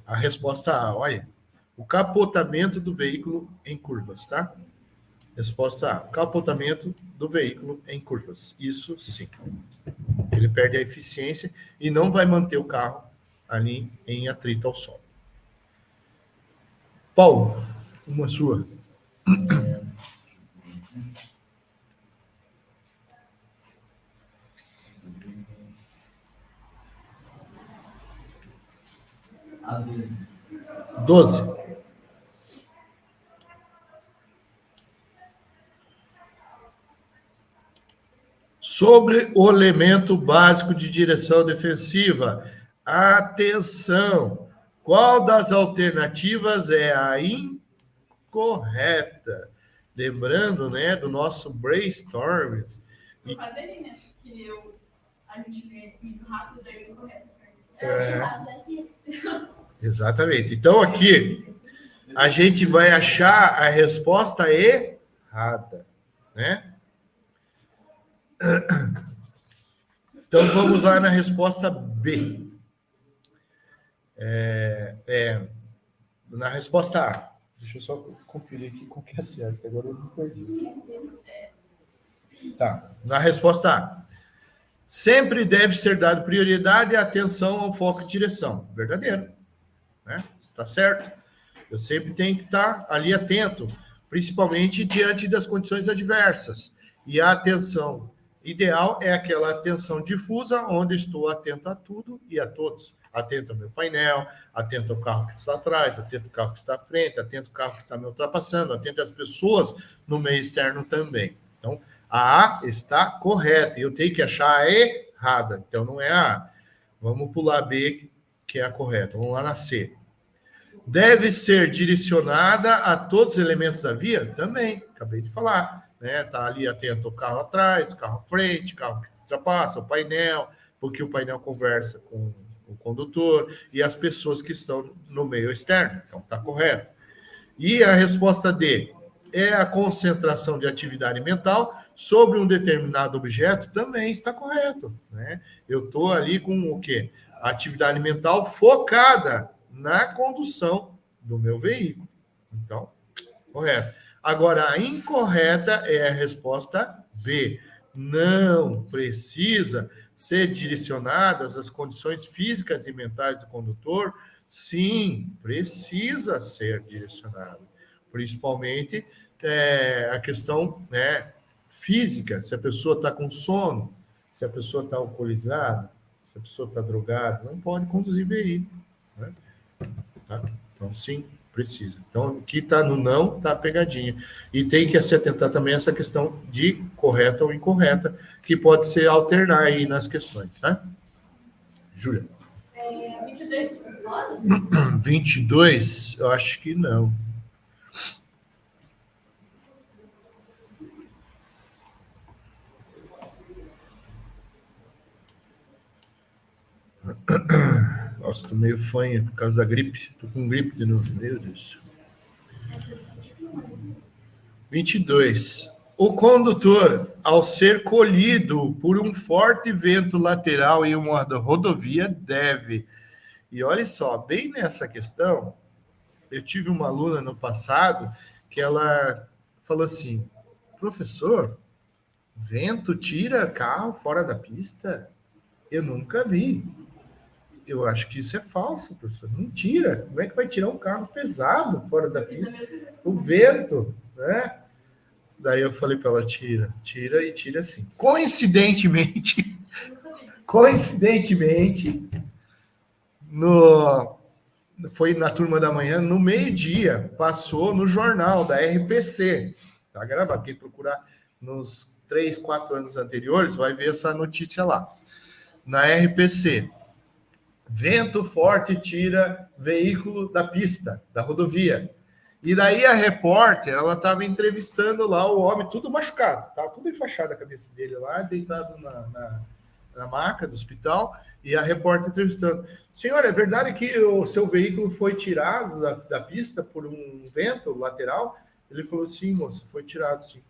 A resposta A, olha, o capotamento do veículo em curvas, tá? Resposta A, capotamento do veículo em curvas. Isso sim. Ele perde a eficiência e não vai manter o carro ali em atrito ao solo. Paulo, uma sua. A 12. 12. Sobre o elemento básico de direção defensiva, atenção! Qual das alternativas é a incorreta? Lembrando, né, do nosso brainstorm. Vou fazer ali, né? Que a gente vê muito rápido, daí eu correto. Exatamente. Então, aqui, a gente vai achar a resposta errada, né? Então, vamos lá na resposta B. Na resposta A. Deixa eu só conferir aqui com que é certo, agora eu me perdi. Tá, na resposta A. Sempre deve ser dado prioridade e atenção ao foco de direção. Verdadeiro. Né? Está certo? Eu sempre tenho que estar ali atento, principalmente diante das condições adversas. E a atenção ideal é aquela atenção difusa, onde estou atento a tudo e a todos. Atento ao meu painel, atento ao carro que está atrás, atento ao carro que está à frente, atento ao carro que está me ultrapassando, atento às pessoas no meio externo também. Então, a A está correta e eu tenho que achar a errada. Então, não é a A. Vamos pular a B, que é a correta. Vamos lá na C. Deve ser direcionada a todos os elementos da via? Também, acabei de falar. Tá ali atento ao carro atrás, carro à frente, carro que ultrapassa, o painel, porque o painel conversa com o condutor e as pessoas que estão no meio externo. Então, está correto. E a resposta D é a concentração de atividade mental sobre um determinado objeto, também está correto. Né? Eu estou ali com o quê? A atividade mental focada na condução do meu veículo. Então, correto. Agora, a incorreta é a resposta B. Não precisa ser direcionadas as condições físicas e mentais do condutor? Sim, precisa ser direcionada. Principalmente a questão, né, física, se a pessoa está com sono, se a pessoa está alcoolizada, se a pessoa está drogada, não pode conduzir veículo. Né? Tá? Então, sim, precisa. Então, aqui está no não, está a pegadinha. E tem que se atentar também a essa questão de correta ou incorreta, que pode ser alternar aí nas questões, tá? Júlia. 22 fora? 22, eu acho que não. Nossa, tô meio fanha por causa da gripe. Tô com gripe de novo, meu Deus. 22. O condutor, ao ser colhido por um forte vento lateral em uma rodovia, deve... E olha só, bem nessa questão, eu tive uma aluna no passado que ela falou assim, professor, vento tira carro fora da pista? Eu nunca vi. Eu acho que isso é falso, professor. Mentira. Como é que vai tirar um carro pesado fora da pista? O vento, né? Daí eu falei para ela, tira e tira assim. Coincidentemente, foi na turma da manhã, no meio-dia, passou no jornal da RPC. Tá gravado. Quem procurar nos 3, 4 anos anteriores vai ver essa notícia lá. Na RPC. Vento forte tira veículo da pista, da rodovia. E daí a repórter, ela estava entrevistando lá o homem, tudo machucado, estava tudo enfaixado a cabeça dele lá, deitado na maca do hospital, e a repórter entrevistando. Senhora, é verdade que o seu veículo foi tirado da pista por um vento lateral? Ele falou, sim, moça, foi tirado, sim.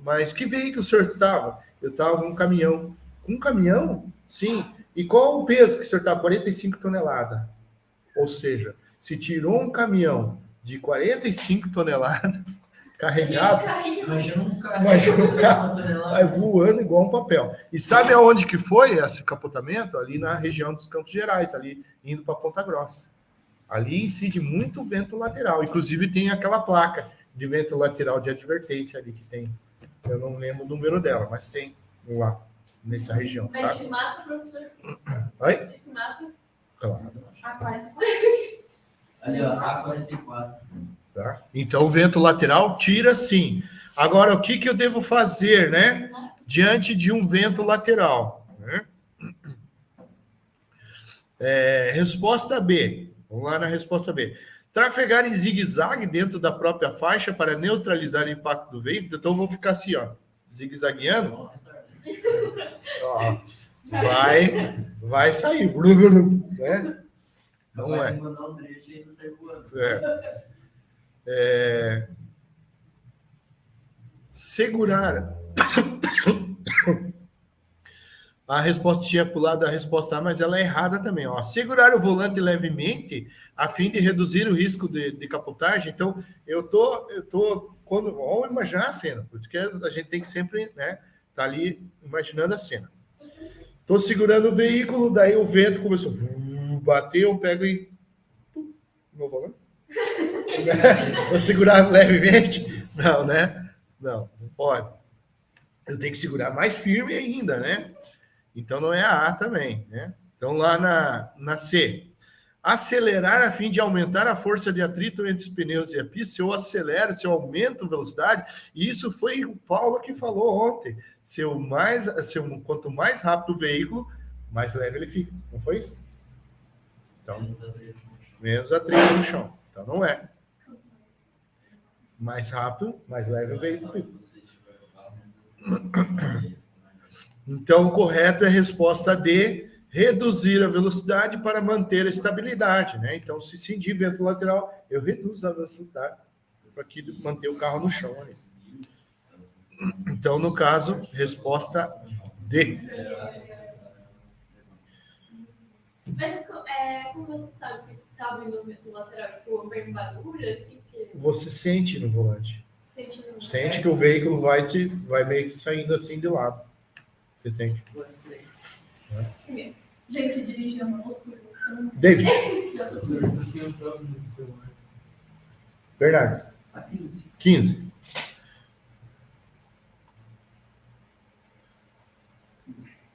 Mas que veículo o senhor estava? Eu estava num caminhão. Um caminhão? Sim. E qual o peso que o senhor está? 45 toneladas. Ou seja, se tirou um caminhão de 45 toneladas carregado, imagina um carro vai voando igual um papel. E sabe aonde que foi esse capotamento? Ali na região dos Campos Gerais, ali indo para Ponta Grossa. Ali incide muito vento lateral. Inclusive tem aquela placa de vento lateral de advertência ali que tem. Eu não lembro o número dela, mas tem lá. Nessa região. Mas tá? esse mapa, professor? Oi? Esse mapa? Claro. Ali, ó, A44. Tá? Então, o vento lateral tira sim. Agora, o que eu devo fazer, né? Diante de um vento lateral, né? Resposta B. Vamos lá na resposta B. Trafegar em zigue-zague dentro da própria faixa para neutralizar o impacto do veículo. Então, eu vou ficar assim, ó, zigue-zagueando. Ó, vai sair. Né? Não vai é. mandar um drift e ainda sai voando. Segurar. A resposta tinha pulado a resposta A, mas ela é errada também. Ó. Segurar o volante levemente a fim de reduzir o risco de capotagem. Então, eu tô vamos imaginar a cena, porque a gente tem que sempre, né, tá ali imaginando a cena. Tô segurando o veículo, daí o vento começou a bater, eu pego e não vou, né? Vou segurar levemente? Não, né? Não pode. Eu tenho que segurar mais firme ainda, né? Então não é a A também, né? Então lá na C. Acelerar a fim de aumentar a força de atrito entre os pneus e a pista. Se eu acelero, se eu aumento a velocidade, e isso foi o Paulo que falou ontem. Quanto mais rápido o veículo, mais leve ele fica. Não foi isso? Então, menos atrito no chão. Então não é. Mais rápido, mais leve o veículo fica. Então, o correto é a resposta D, reduzir a velocidade para manter a estabilidade, né? Então, se sentir vento lateral, eu reduzo a velocidade para manter o carro no chão ali. Então, no caso, resposta D. Mas como você sabe que está vindo o vento lateral, tipo, vem barulho, assim? Que... Você sente no volante. Sente que o veículo vai meio que saindo assim de lado. Você sente. Gente, dirigir é uma loucura. David. Eu tô sem o próprio no celular. Bernardo. 15.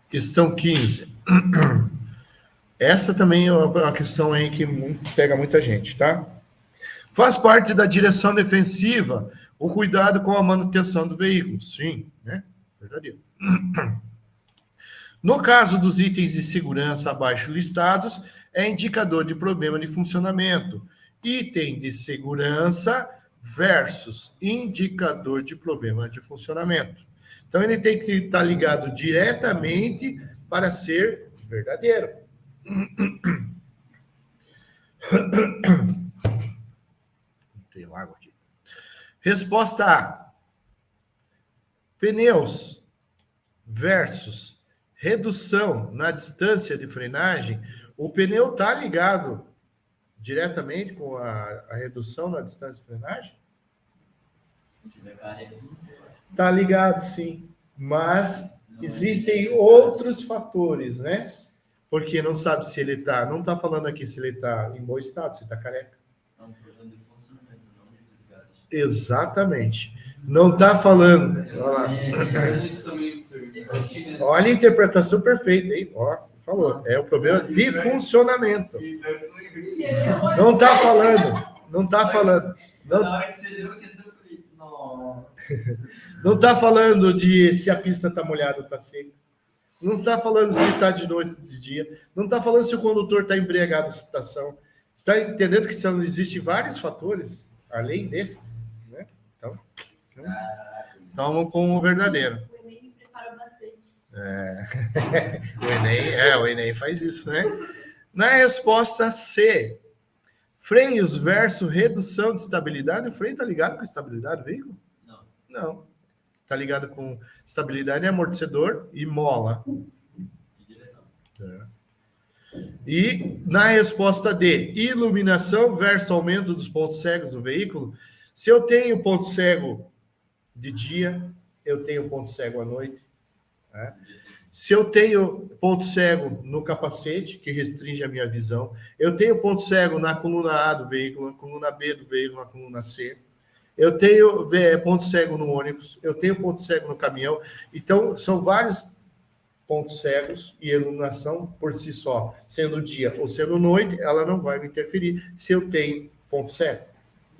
Questão 15. Essa também é uma questão aí que pega muita gente, tá? Faz parte da direção defensiva o cuidado com a manutenção do veículo. Sim, né? Verdadeiro. No caso dos itens de segurança abaixo listados, é indicador de problema de funcionamento. Item de segurança versus indicador de problema de funcionamento. Então, ele tem que estar ligado diretamente para ser verdadeiro. Tem água aqui. Resposta A. Pneus versus redução na distância de frenagem. O pneu está ligado diretamente com a redução na distância de frenagem? Está ligado, sim. Mas existem outros fatores, né? Porque não sabe se ele está... Não está falando aqui se ele está em bom estado, se está careca. É um problema de funcionamento, não de desgaste. Exatamente. Não está falando... Olha lá. Olha a interpretação perfeita, hein? Ó, falou. É o problema de funcionamento. Não está falando. Não está falando. Não... Na hora que você deu a questão, eu falei, nossa. Não está falando de se a pista está molhada ou está seca. Não está falando se está de noite ou de dia. Não está falando se o condutor está embriagado na estação. Está entendendo que existem vários fatores, além desses, né? Então, vamos com o verdadeiro. O Enem me prepara bastante. O Enem faz isso, né? Na resposta C, freios versus redução de estabilidade. O freio está ligado com a estabilidade do veículo? Não. Está ligado com estabilidade, amortecedor e mola. E na resposta D, iluminação versus aumento dos pontos cegos do veículo. Se eu tenho ponto cego de dia, eu tenho ponto cego à noite. Né? Se eu tenho ponto cego no capacete, que restringe a minha visão, eu tenho ponto cego na coluna A do veículo, na coluna B do veículo, na coluna C. Eu tenho ponto cego no ônibus, eu tenho ponto cego no caminhão. Então, são vários pontos cegos e iluminação por si só, sendo dia ou sendo noite, ela não vai me interferir se eu tenho ponto cego.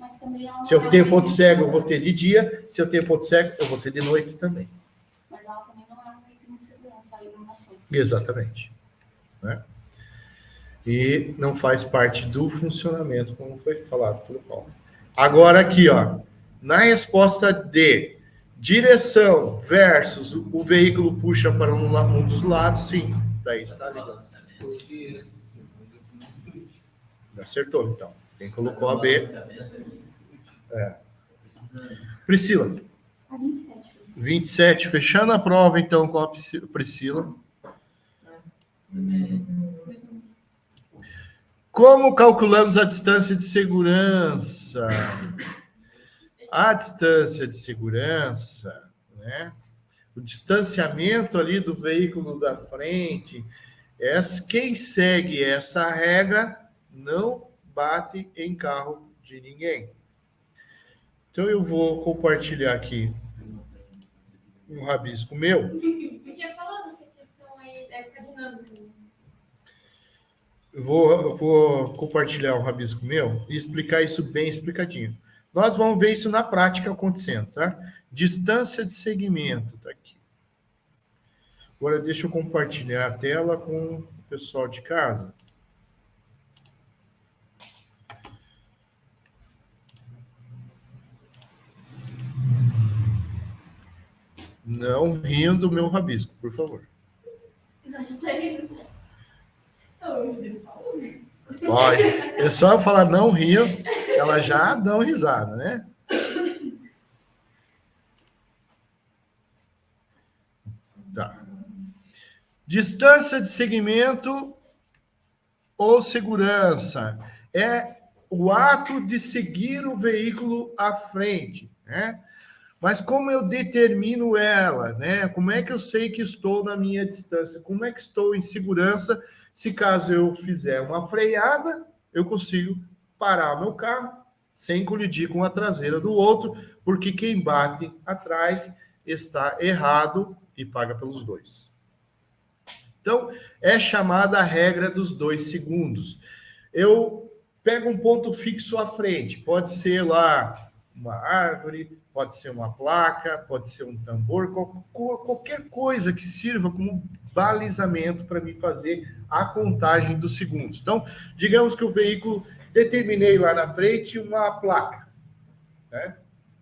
Mas também ela Se eu tenho ponto cego, eu vou ter de dia. Se eu tenho ponto cego, eu vou ter de noite também. Mas ela também não é um item de segurança, a iluminação. Exatamente. Né? E não faz parte do funcionamento, como foi falado pelo Paulo. Agora aqui, ó, na resposta D, direção versus o veículo puxa para um dos lados, sim. Daí está ligado. Acertou, então. Quem colocou a B? É. Priscila. A 27. 27, fechando a prova, então, com a Priscila. Como calculamos a distância de segurança? A distância de segurança, né? O distanciamento ali do veículo da frente, quem segue essa regra não bate em carro de ninguém. Então eu vou compartilhar aqui um rabisco meu. Eu tinha falado essa questão aí, deve ficar dinâmica. Eu vou compartilhar um rabisco meu e explicar isso bem explicadinho. Nós vamos ver isso na prática acontecendo, tá? Distância de segmento, tá aqui. Agora deixa eu compartilhar a tela com o pessoal de casa. Não riam do meu rabisco, por favor. Pode. É só eu falar não riam, ela já dá uma risada, né? Tá. Distância de segmento ou segurança é o ato de seguir o veículo à frente, né? Mas como eu determino ela, né? Como é que eu sei que estou na minha distância? Como é que estou em segurança? Se caso eu fizer uma freada, eu consigo parar meu carro sem colidir com a traseira do outro, porque quem bate atrás está errado e paga pelos dois. Então, é chamada a regra dos 2 segundos. Eu pego um ponto fixo à frente, pode ser lá uma árvore, pode ser uma placa, pode ser um tambor, qualquer coisa que sirva como balizamento para me fazer a contagem dos segundos. Então, digamos que o veículo, determinei lá na frente uma placa, né?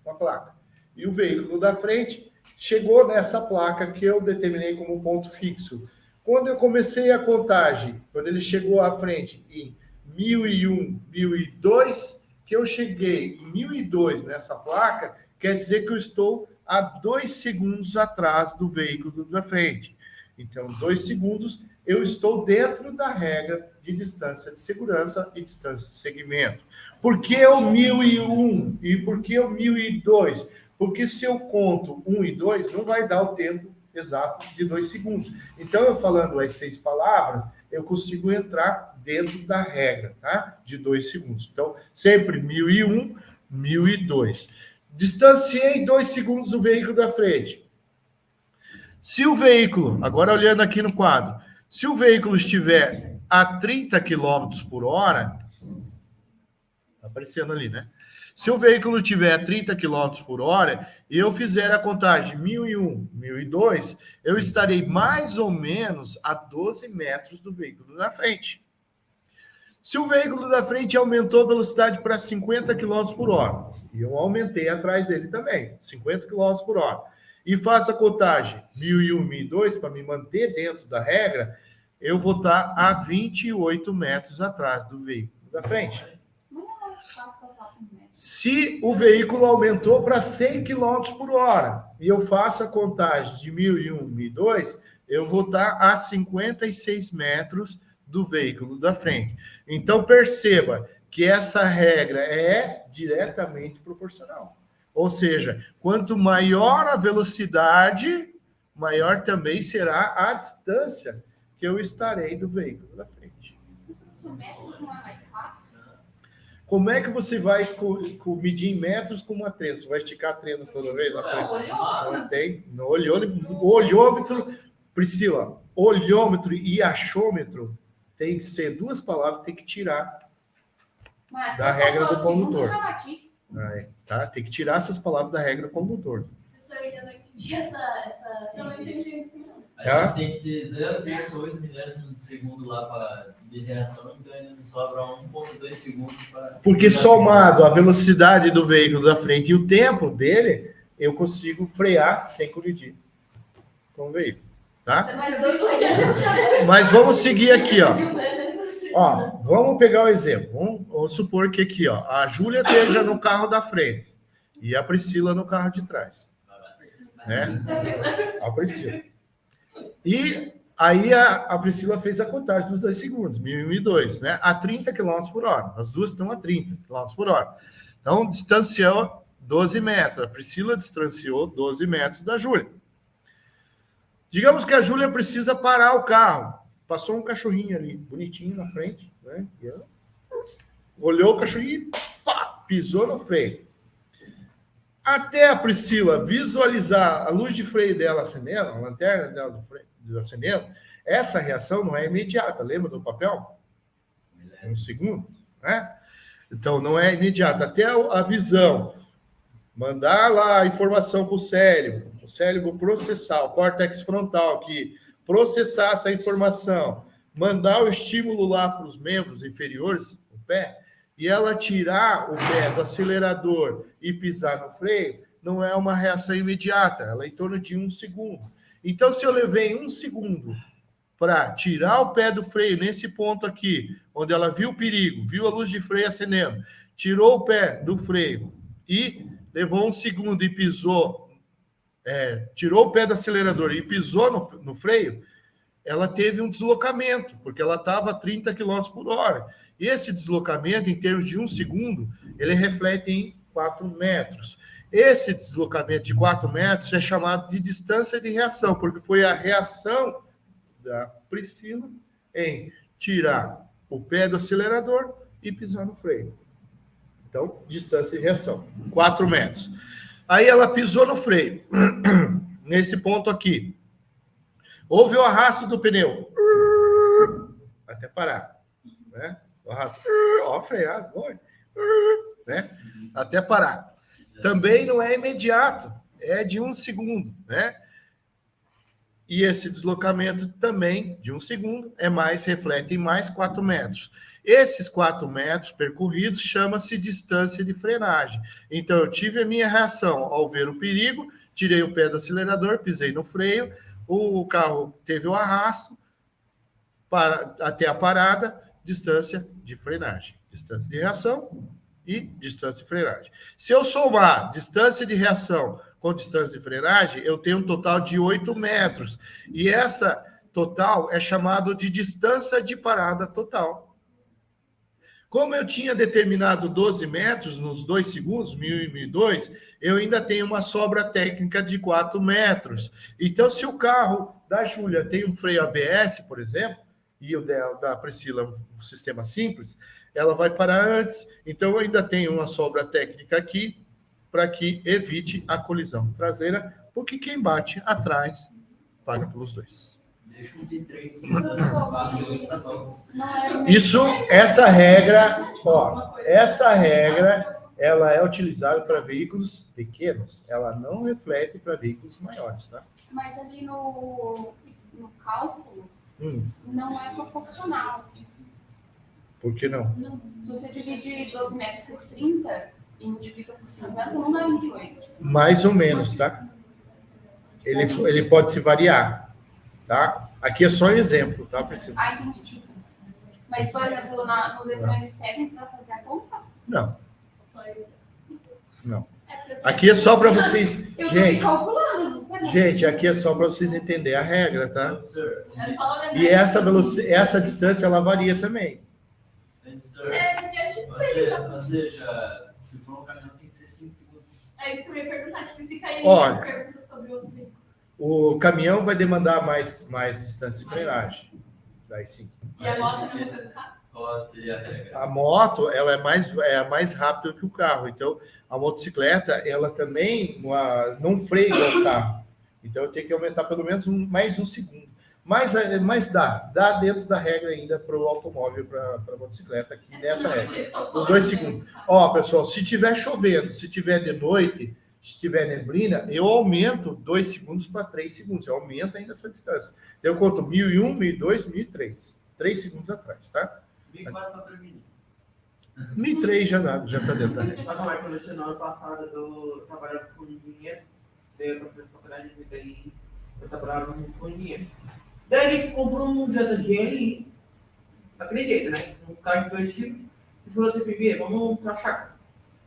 Uma placa. E o veículo da frente chegou nessa placa que eu determinei como ponto fixo. Quando eu comecei a contagem, quando ele chegou à frente em 1001, 1002, que eu cheguei em 1002 nessa placa, quer dizer que eu estou a 2 segundos atrás do veículo da frente. Então, 2 segundos, eu estou dentro da regra de distância de segurança e distância de segmento. Por que o 1001 e por que o 1002? Porque se eu conto 1 e 2, não vai dar o tempo exato de 2 segundos. Então, eu falando as 6 palavras, eu consigo entrar dentro da regra, tá? De 2 segundos. Então, sempre 1001, 1002. Distanciei 2 segundos o veículo da frente. Se o veículo, agora olhando aqui no quadro, se o veículo estiver a 30 km por hora, tá aparecendo ali, né? Se o veículo estiver a 30 km por hora e eu fizer a contagem 1001, 1002, eu estarei mais ou menos a 12 metros do veículo da frente. Se o veículo da frente aumentou a velocidade para 50 km por hora, e eu aumentei atrás dele também, 50 km por hora, e faço a contagem 1001, 1002, para me manter dentro da regra, eu vou estar a 28 metros atrás do veículo da frente. Se o veículo aumentou para 100 km por hora e eu faço a contagem de 1001, 1002, eu vou estar a 56 metros do veículo da frente. Então, perceba que essa regra é diretamente proporcional. Ou seja, quanto maior a velocidade, maior também será a distância que eu estarei do veículo da frente. Isso método não é mais fácil? Como é que você vai medir em metros com uma trena? Você vai esticar a trena toda vez na frente? Não tem. No olhômetro, Priscila, olhômetro e achômetro tem que ser duas palavras, tem que tirar da regra do condutor. Tá? Tem que tirar essas palavras da regra do condutor. Professor, eu ainda não entendi essa... Eu não entendi. A gente tem que ter 0,8 milésimos de segundo lá de reação, então ainda não sobra 1,2 segundos para... Porque somado a velocidade do veículo da frente e o tempo dele, eu consigo frear sem colidir com o veículo, tá? Mas vamos seguir aqui, ó. Ó, vamos pegar o exemplo. Vamos supor que aqui, ó, a Júlia esteja no carro da frente e a Priscila no carro de trás, né? A Priscila. E aí a Priscila fez a contagem dos 2 segundos, 1.000 e 1.002, né? A 30 km por hora. As duas estão a 30 km por hora. Então, distanciou 12 metros. A Priscila distanciou 12 metros da Júlia. Digamos que a Júlia precisa parar o carro. Passou um cachorrinho ali, bonitinho na frente, né? E ela olhou o cachorrinho e pá, pisou no freio. Até a Priscila visualizar a luz de freio dela acendendo, a lanterna dela do freio acendendo, essa reação não é imediata. Lembra do papel? Um segundo, né? Então, não é imediata. Até a visão, mandar lá a informação para o cérebro processar, o córtex frontal aqui, processar essa informação, mandar o estímulo lá para os membros inferiores, o pé, e ela tirar o pé do acelerador e pisar no freio, não é uma reação imediata, ela é em torno de 1 segundo. Então, se eu levei 1 segundo para tirar o pé do freio nesse ponto aqui, onde ela viu o perigo, viu a luz de freio acendendo, tirou o pé do freio e levou 1 segundo e pisou, tirou o pé do acelerador e pisou no freio, ela teve um deslocamento, porque ela estava a 30 km por hora. E esse deslocamento, em termos de 1 segundo, ele reflete em 4 metros. Esse deslocamento de 4 metros é chamado de distância de reação, porque foi a reação da Priscila em tirar o pé do acelerador e pisar no freio. Então, distância de reação, 4 metros. Aí ela pisou no freio, nesse ponto aqui. Houve o arrasto do pneu, até parar, né? O arrasto, freado, né? Até parar. Também não é imediato, é de 1 segundo, né? E esse deslocamento também, de 1 segundo, reflete em mais 4 metros. Esses 4 metros percorridos chama-se distância de frenagem. Então, eu tive a minha reação ao ver o perigo, tirei o pé do acelerador, pisei no freio, o carro teve o arrasto até a parada, distância de frenagem. Distância de reação e distância de frenagem. Se eu somar distância de reação com distância de frenagem, eu tenho um total de 8 metros. E essa total é chamado de distância de parada total. Como eu tinha determinado 12 metros nos 2 segundos, 1.000 e 1.002, eu ainda tenho uma sobra técnica de 4 metros. Então, se o carro da Júlia tem um freio ABS, por exemplo, e o da Priscila um sistema simples, ela vai parar antes. Então, eu ainda tenho uma sobra técnica aqui para que evite a colisão traseira, porque quem bate atrás paga pelos dois. Essa regra, ela é utilizada para veículos pequenos, ela não reflete para veículos maiores, tá? Mas ali no cálculo, não é proporcional, assim. Por que não? Se você dividir 12 metros por 30 e multiplica por 50, não dá 28. Mais ou menos, tá? Ele pode se variar, tá? Aqui é só um exemplo, tá, Priscila? Entendi. Mas, por exemplo, no detalhes técnicos, para fazer a conta? Não. Não. Aqui é só para vocês... Gente, aqui é só para vocês entenderem a regra, tá? E essa distância, ela varia também. Você já... Se for um caminhão, tem que ser 5 segundos. É isso que eu ia perguntar. Tipo, se cair, pergunta sobre outro veículo. O caminhão vai demandar mais distância de frenagem. Daí sim. E a moto não é coisa do carro? Qual seria a regra? A moto, ela é mais rápida que o carro. Então, a motocicleta, ela também não freia igual o carro. Então, eu tenho que aumentar pelo menos mais um segundo. Mas dá dentro da regra ainda para o automóvel, para a motocicleta, aqui nessa regra. Os 2 segundos. Ó, pessoal, se tiver chovendo, se tiver de noite, se tiver neblina, eu aumento 2 segundos para 3 segundos. Eu aumento ainda essa distância. Eu conto 1001, 1002, 1003. 3 segundos atrás, tá? 1004 para prevenir. 1003 já está dentro da regra. Mas como é que eu no ano passado eu trabalhava com dinheiro, daí eu passei faculdade, daí eu trabalhava com dinheiro. Daí ele comprou um JG ali, daquele jeito, né? Um carro de 2 tipos, e falou assim, Bibi, vamos pra chácara,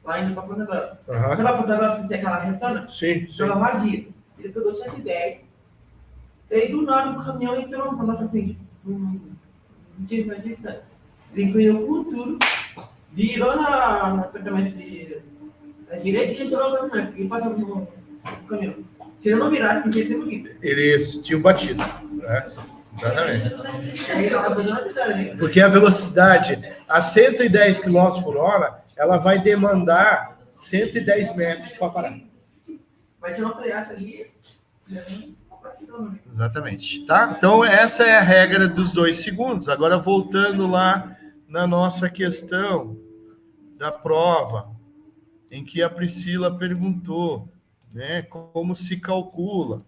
lá indo pra Ponta Grossa. Aquela Ponta Grossa tem aquela retona, Sim. estava vazia. Ele pegou 110, daí do nada o caminhão entrou na nossa frente, um dia na distância. Ele ganhou com tudo, virou no apartamento da direita e entrou no caminhão, e passou no caminhão. Se ele não virar, podia ter morrido. Eles tinham batido, né? Exatamente. Aí ela fez uma vitória, né? Porque a velocidade a 110 km por hora, ela vai demandar 110 metros para parar. Mas se não freasse ali, Exatamente. Tá? Então, essa é a regra dos 2 segundos. Agora, voltando lá na nossa questão da prova, em que a Priscila perguntou, né, como se calcula,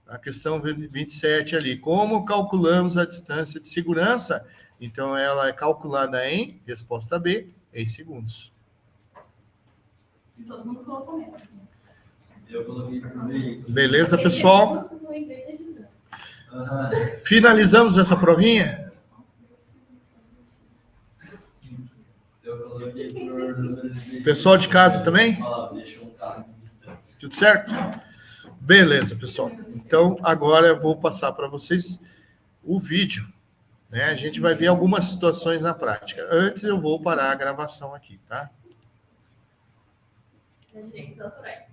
a questão 27 ali, como calculamos a distância de segurança? Então, ela é calculada em, resposta B, em segundos. Todo mundo falou também. Eu coloquei por veículo. Beleza, pessoal? Aham. Finalizamos essa provinha? Eu coloquei por número de veículo. Pessoal de casa também? Olha lá, deixa um carro de distância. Tudo certo? Beleza, pessoal. Então, agora eu vou passar para vocês o vídeo, né? A gente vai ver algumas situações na prática. Antes, eu vou parar a gravação aqui, tá? Direitos autorais.